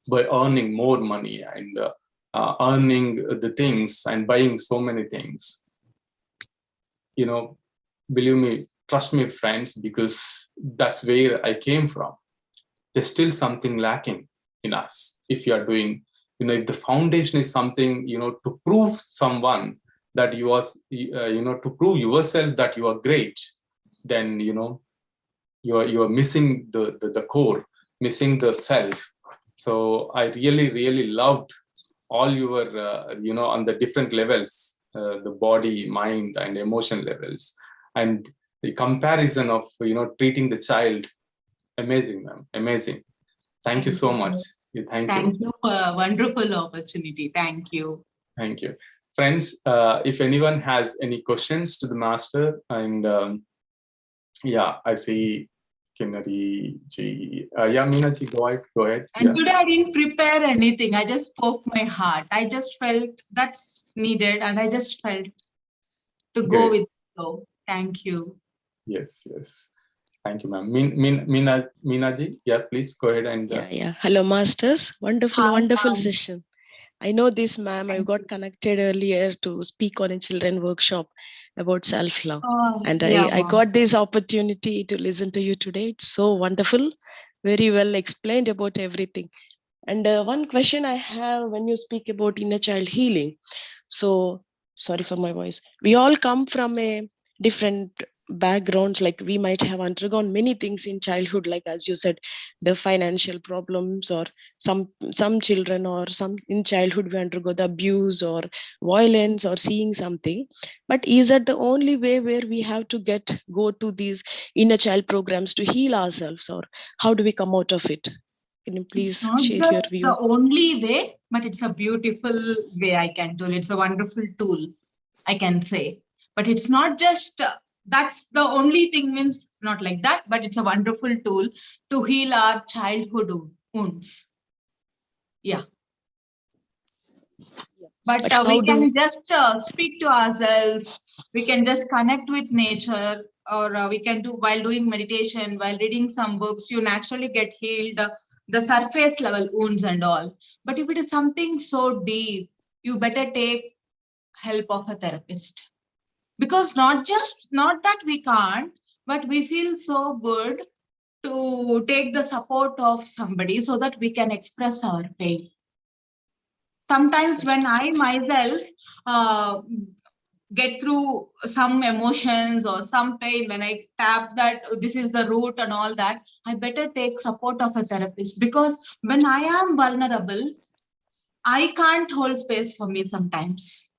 by earning more money, and earning the things and buying so many things. Believe me, trust me, friends, because that's where I came from. There's still something lacking in us. If you are doing, if the foundation is something, to prove someone that you are, to prove yourself that you are great, then, you are missing the core, missing the self. So I really, really loved all your, on the different levels, the body, mind, and emotion levels, and the comparison of, treating the child. Amazing, ma'am. Amazing. Thank you so much. Thank you. Thank you for a wonderful opportunity. Thank you. Thank you. Friends, if anyone has any questions to the master, and yeah, I see Kinnari ji. Yeah, Meena ji, go ahead. And Yeah. today I didn't prepare anything. I just spoke my heart. I just felt that's needed, and I just felt to go Great. with the flow. Thank you. Yes. Thank you, ma'am. Meena ji, yeah, please go ahead and. Yeah. Hello, masters. Wonderful Hi. session. I know this, ma'am. I got connected earlier to speak on a children workshop about self-love. And yeah, I got this opportunity to listen to you today. It's so wonderful. Very well explained about everything. And one question I have when you speak about inner child healing. So, sorry for my voice. We all come from a different backgrounds. Like we might have undergone many things in childhood, like as you said, the financial problems, or some children, or some in childhood we undergo the abuse or violence or seeing something. But is that the only way where we have to go to these inner child programs to heal ourselves, or how do we come out of it? Can you please share your view? The only way, but it's a beautiful way I can do it. It's a wonderful tool, I can say. But it's not just that's the only thing, means not like that, but it's a wonderful tool to heal our childhood wounds. Yeah. But we can just speak to ourselves. We can just connect with nature, or we can do while doing meditation, while reading some books, you naturally get healed the surface level wounds and all. But if it is something so deep, you better take help of a therapist. Because not that we can't, but we feel so good to take the support of somebody so that we can express our pain. Sometimes when I myself get through some emotions or some pain, when I tap that this is the root and all that, I better take support of a therapist, because when I am vulnerable, I can't hold space for me sometimes.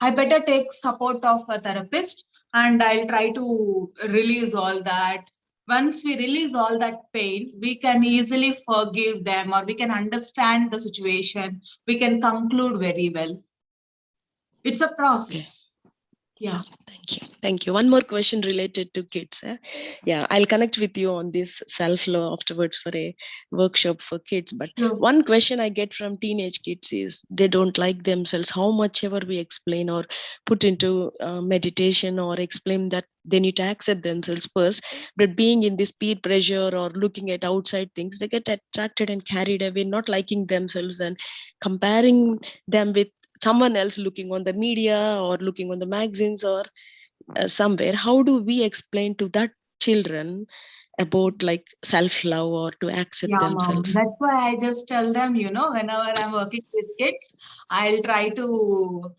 I better take support of a therapist, and I'll try to release all that. Once we release all that pain, we can easily forgive them, or we can understand the situation. We can conclude very well. It's a process. Yeah. Thank you. One more question related to kids. Yeah, I'll connect with you on this self-love afterwards for a workshop for kids. But one question I get from teenage kids is they don't like themselves. How much ever we explain or put into meditation or explain that they need to accept themselves first, but being in this peer pressure or looking at outside things, they get attracted and carried away, not liking themselves and comparing them with someone else, looking on the media or looking on the magazines, or somewhere, how do we explain to that children about like self-love or to accept Yeah, mom. themselves? That's why I just tell them, whenever I'm working with kids, I'll try to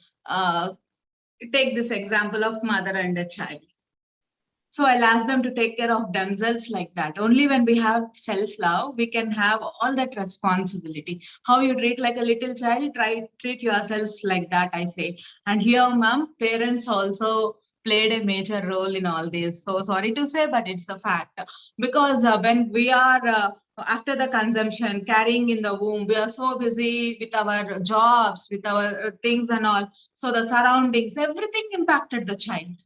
take this example of mother and a child. So I'll ask them to take care of themselves like that. Only when we have self-love, we can have all that responsibility. How you treat like a little child, treat yourselves like that, I say. And here, ma'am, parents also played a major role in all this. So sorry to say, but it's a fact. Because when we are after the consumption, carrying in the womb, we are so busy with our jobs, with our things and all. So the surroundings, everything impacted the child.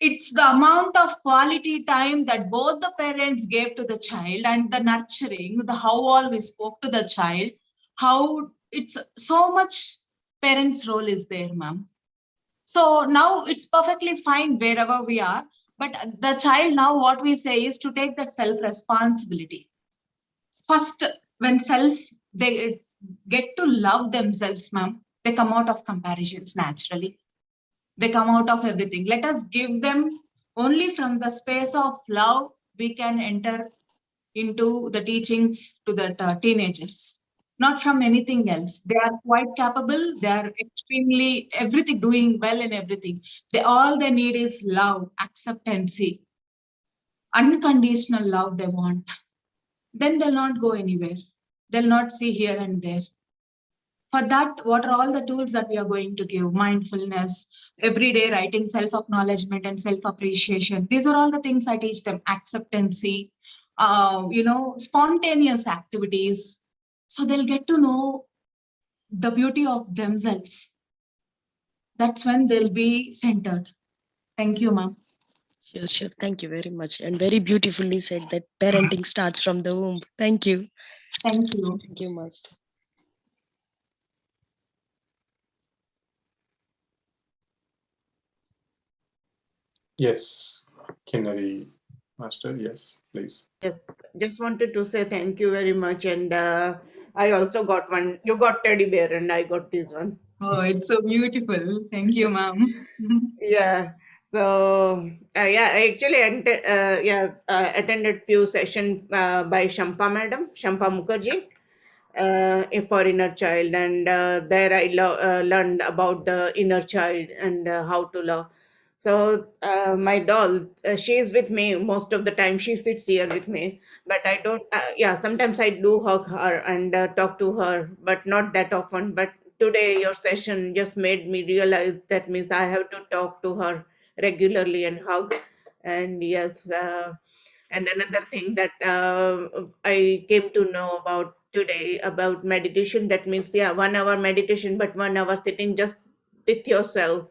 It's the amount of quality time that both the parents gave to the child and the nurturing, the how all we spoke to the child, how it's so much parents' role is there, ma'am. So now it's perfectly fine wherever we are, but the child now what we say is to take that self-responsibility. First, when they get to love themselves, ma'am, they come out of comparisons naturally. They come out of everything. Let us give them only from the space of love we can enter into the teachings to the teenagers, not from anything else. They are quite capable. They are extremely everything, doing well in everything. All they need is love, acceptance, unconditional love they want. Then they'll not go anywhere. They'll not see here and there. For that, what are all the tools that we are going to give? Mindfulness, everyday writing, self-acknowledgement and self-appreciation. These are all the things I teach them. Acceptance, spontaneous activities. So they'll get to know the beauty of themselves. That's when they'll be centered. Thank you, ma'am. Sure. Thank you very much. And very beautifully said that parenting starts from the womb. Thank you. Thank you. Thank you, Master. Yes, Kinnari Master, yes, please. Yes, just wanted to say thank you very much. And I also got one. You got teddy bear, and I got this one. Oh, it's so beautiful. Thank you, ma'am. Yeah. So yeah, I actually attended few sessions by Shampa Madam, Shampa Mukherjee, for inner child, and there I learned about the inner child and how to love. So my doll, she is with me most of the time. She sits here with me, but I don't. Yeah, sometimes I do hug her and talk to her, but not that often. But today your session just made me realize that means I have to talk to her regularly and hug. And yes, and another thing that I came to know about today about meditation, that means, yeah, 1 hour meditation, but 1 hour sitting just with yourself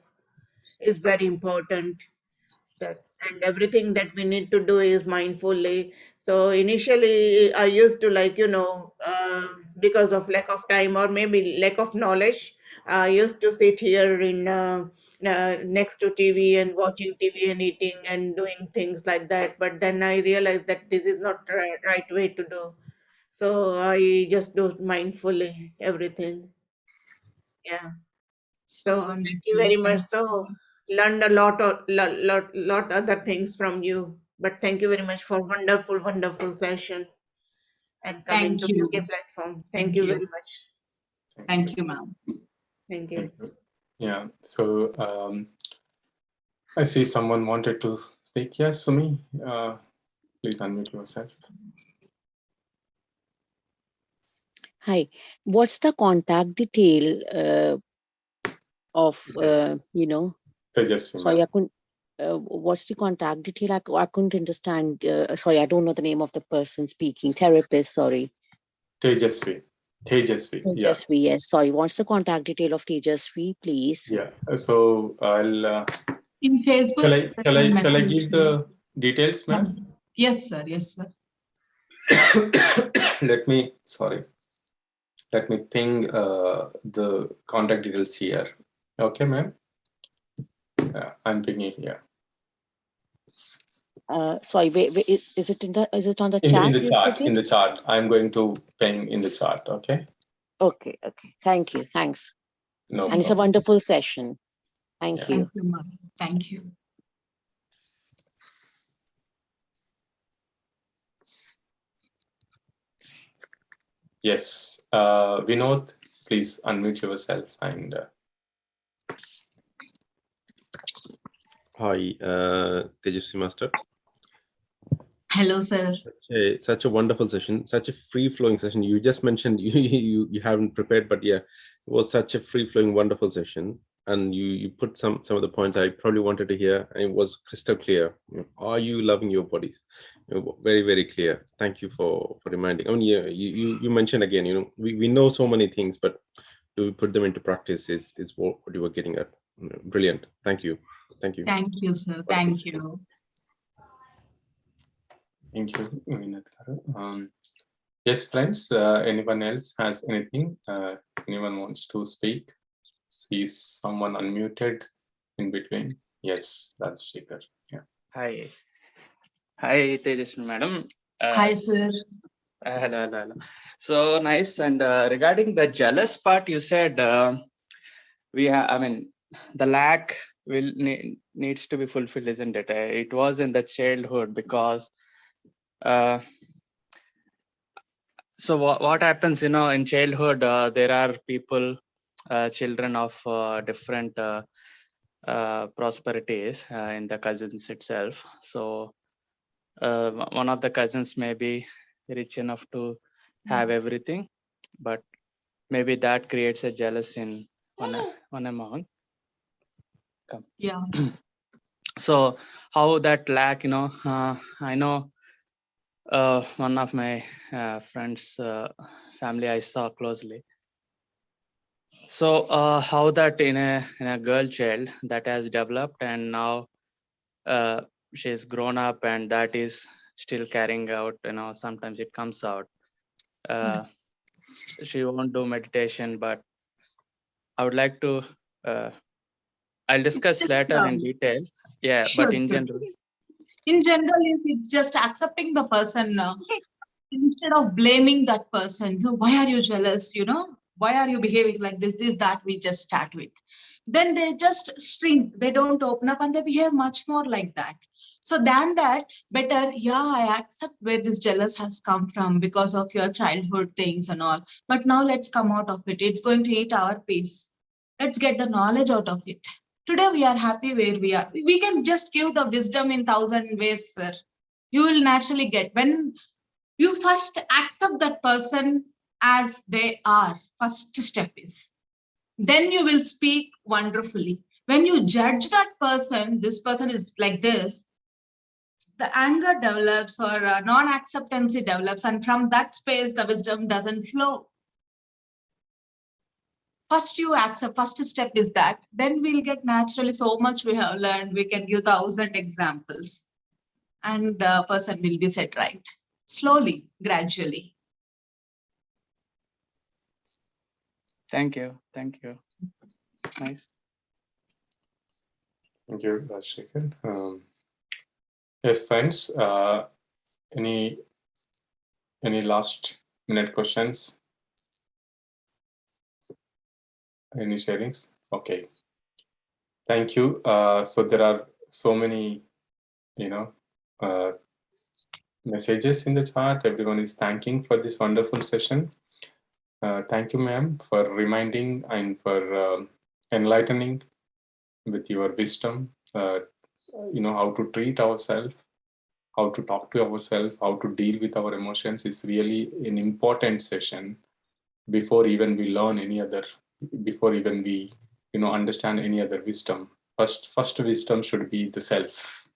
is very important. That, and everything that we need to do is mindfully. So initially I used to, like, because of lack of time or maybe lack of knowledge, I used to sit here in next to TV and watching TV and eating and doing things like that. But then I realized that this is not right way to do. So I just do mindfully everything. Yeah. So So thank you very much. So learned a lot other things from you. But thank you very much for wonderful session and coming Thank to you. UK platform. Thank Thank you you. very much. Thank you, ma'am. Thank you. Yeah, so I see someone wanted to speak. Yes, Sumi, please unmute yourself. Hi, what's the contact detail of, Tejasvi, sorry, ma'am. I couldn't, what's the contact detail? I couldn't understand. Sorry, I don't know the name of the person speaking. Therapist, sorry. Tejasvi, yeah. Tejasvi, yes. Sorry, what's the contact detail of Tejasvi, please? Yeah, so I'll, In Facebook. shall I give the details, ma'am? Yes, sir. Yes, sir. Let me ping the contact details here. Okay, ma'am. I'm pinging here. Sorry, wait, is it on the In chat? the chart. I'm going to ping in the chart. Okay. Okay. Thank you. Thanks. No and it's a problem. wonderful session. Thank Yeah. you. Thank you, ma'am. Thank you. Yes. Vinod, please unmute yourself and Hi, Tejasvi Master. Hello, sir. Such a wonderful session, such a free-flowing session. You just mentioned you haven't prepared, but yeah, it was such a free-flowing, wonderful session. And you put some of the points I probably wanted to hear, and it was crystal clear. Are you loving your bodies? Very, very clear. Thank you for reminding. I mean, yeah, you mentioned again. We know so many things, but do we put them into practice? Is what you were getting at? Brilliant. Thank you. Thank you. Thank you, sir. Thank you. thank you, Vinod garu. Yes, friends, anyone else has anything? Anyone wants to speak? See someone unmuted in between? Yes, that's Shekhar. Yeah. Hi. Hi, Tejasvi madam. Hi, sir. Hello. So nice. And regarding the jealous part, you said the lack needs to be fulfilled, isn't it? It was in the childhood because so what happens, in childhood, there are people, children of different prosperities in the cousins itself. So one of the cousins may be rich enough to have everything, but maybe that creates a jealous in one among. Yeah. So how that lack, I know one of my friends' family I saw closely. So how that in a girl child that has developed, and now she's grown up, and that is still carrying out, sometimes it comes out. She won't do meditation, but I would like to I'll discuss just, later in detail. Yeah, sure, but in sure. general, In general, it's just accepting the person instead of blaming that person. So why are you jealous? Why are you behaving like this? This, that we just start with. Then they just shrink. They don't open up and they behave much more like that. So than that, better, yeah, I accept where this jealous has come from because of your childhood things and all. But now let's come out of it. It's going to eat our peace. Let's get the knowledge out of it. Today we are happy where we are. We can just give the wisdom in 1,000 ways, sir. You will naturally get when you first accept that person as they are. First step is. Then you will speak wonderfully. When you judge that person, this person is like this, the anger develops or non-acceptance develops, and from that space, the wisdom doesn't flow. First you accept, first step is that, then we'll get naturally so much we have learned, we can give 1,000 examples and the person will be set right. Slowly, gradually. thank you. Nice. Thank you, Shekhar. Yes, friends, any last minute questions? Any sharings? Okay. Thank you. So there are so many, messages in the chat. Everyone is thanking for this wonderful session. Thank you, ma'am, for reminding and for enlightening with your wisdom, how to treat ourselves, how to talk to ourselves, how to deal with our emotions is really an important session before even we learn any other, before even we, understand any other wisdom. First wisdom should be the self,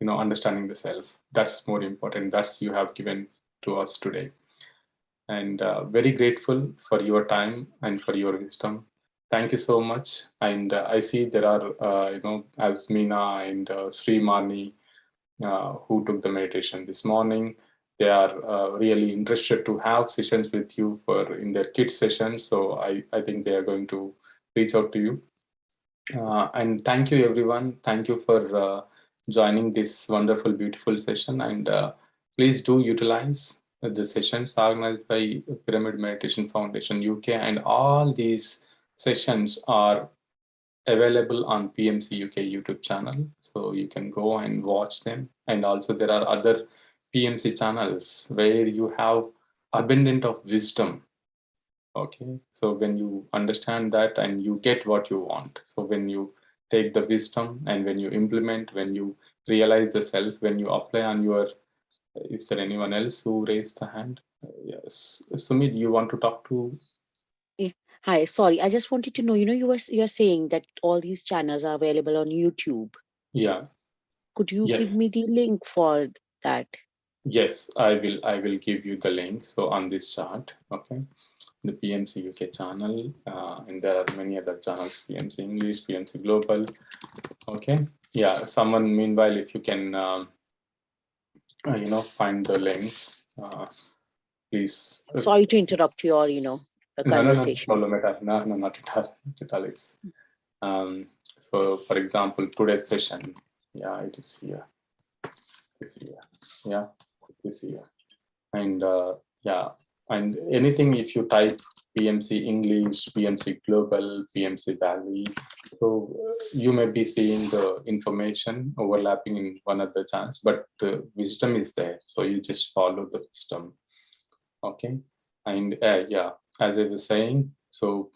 understanding the self. That's more important. That's you have given to us today. And very grateful for your time and for your wisdom. Thank you so much. And I see there are, as Meena and Sri Marni, who took the meditation this morning. They are really interested to have sessions with you in their kids sessions. So I think they are going to reach out to you. And thank you, everyone. Thank you for joining this wonderful, beautiful session. And please do utilize the sessions organized by Pyramid Meditation Foundation UK. And all these sessions are available on PMC UK YouTube channel. So you can go and watch them. And also there are other PMC channels where you have abundant of wisdom. Okay, so when you understand that and you get what you want. So when you take the wisdom and when you implement, when you realize the self, when you apply on your, is there anyone else who raised the hand? Yes, Sumit, you want to talk to? Hi, sorry. I just wanted to know, you're saying that all these channels are available on YouTube. Yeah. Could you Yes. give me the link for that? Yes, I will give you the link. So on this chart, okay, the PMC UK channel, and there are many other channels, PMC English, PMC Global. Okay, yeah. Someone, meanwhile, if you can, find the links, please. Sorry to interrupt your, conversation. No, not at all. Not at all. It's so, for example, today's session. Yeah, it is here. It's here. Yeah, it is here. And yeah, and anything if you type PMC English, PMC Global, PMC Valley, so you may be seeing the information overlapping in one of the channels, but the wisdom is there. So you just follow the wisdom. Okay. And yeah, as I was saying, so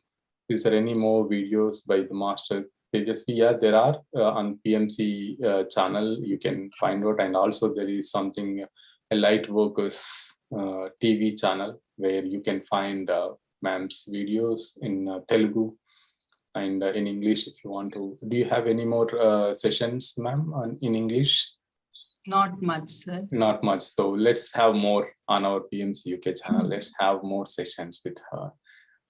is there any more videos by the master previously? Yeah, there are on PMC channel, you can find out. And also there is something, a Light Workers TV channel where you can find ma'am's videos in Telugu and in English if you want to. Do you have any more sessions, ma'am, in English? Not much, sir. Not much. So let's have more on our PMC UK channel. Let's have more sessions with her.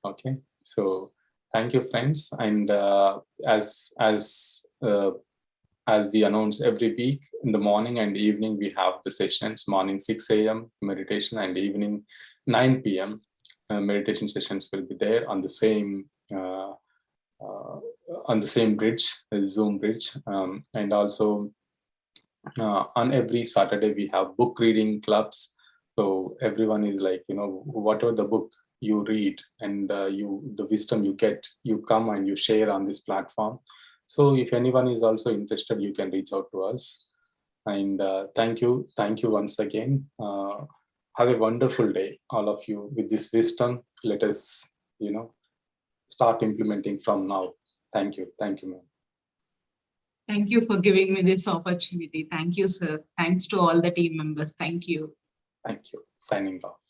Okay. So thank you, friends. And as we announce every week, in the morning and evening, we have the sessions. Morning 6 a.m. meditation and evening 9 p.m. Meditation sessions will be there on the same bridge, Zoom bridge, and also. On every Saturday, we have book reading clubs. So everyone is like, whatever the book you read and the wisdom you get, you come and you share on this platform. So if anyone is also interested, you can reach out to us. And thank you once again. Have a wonderful day, all of you. With this wisdom, let us, start implementing from now. Thank you, ma'am. Thank you for giving me this opportunity. Thank you, sir. Thanks to all the team members. Thank you. Thank you. Signing off.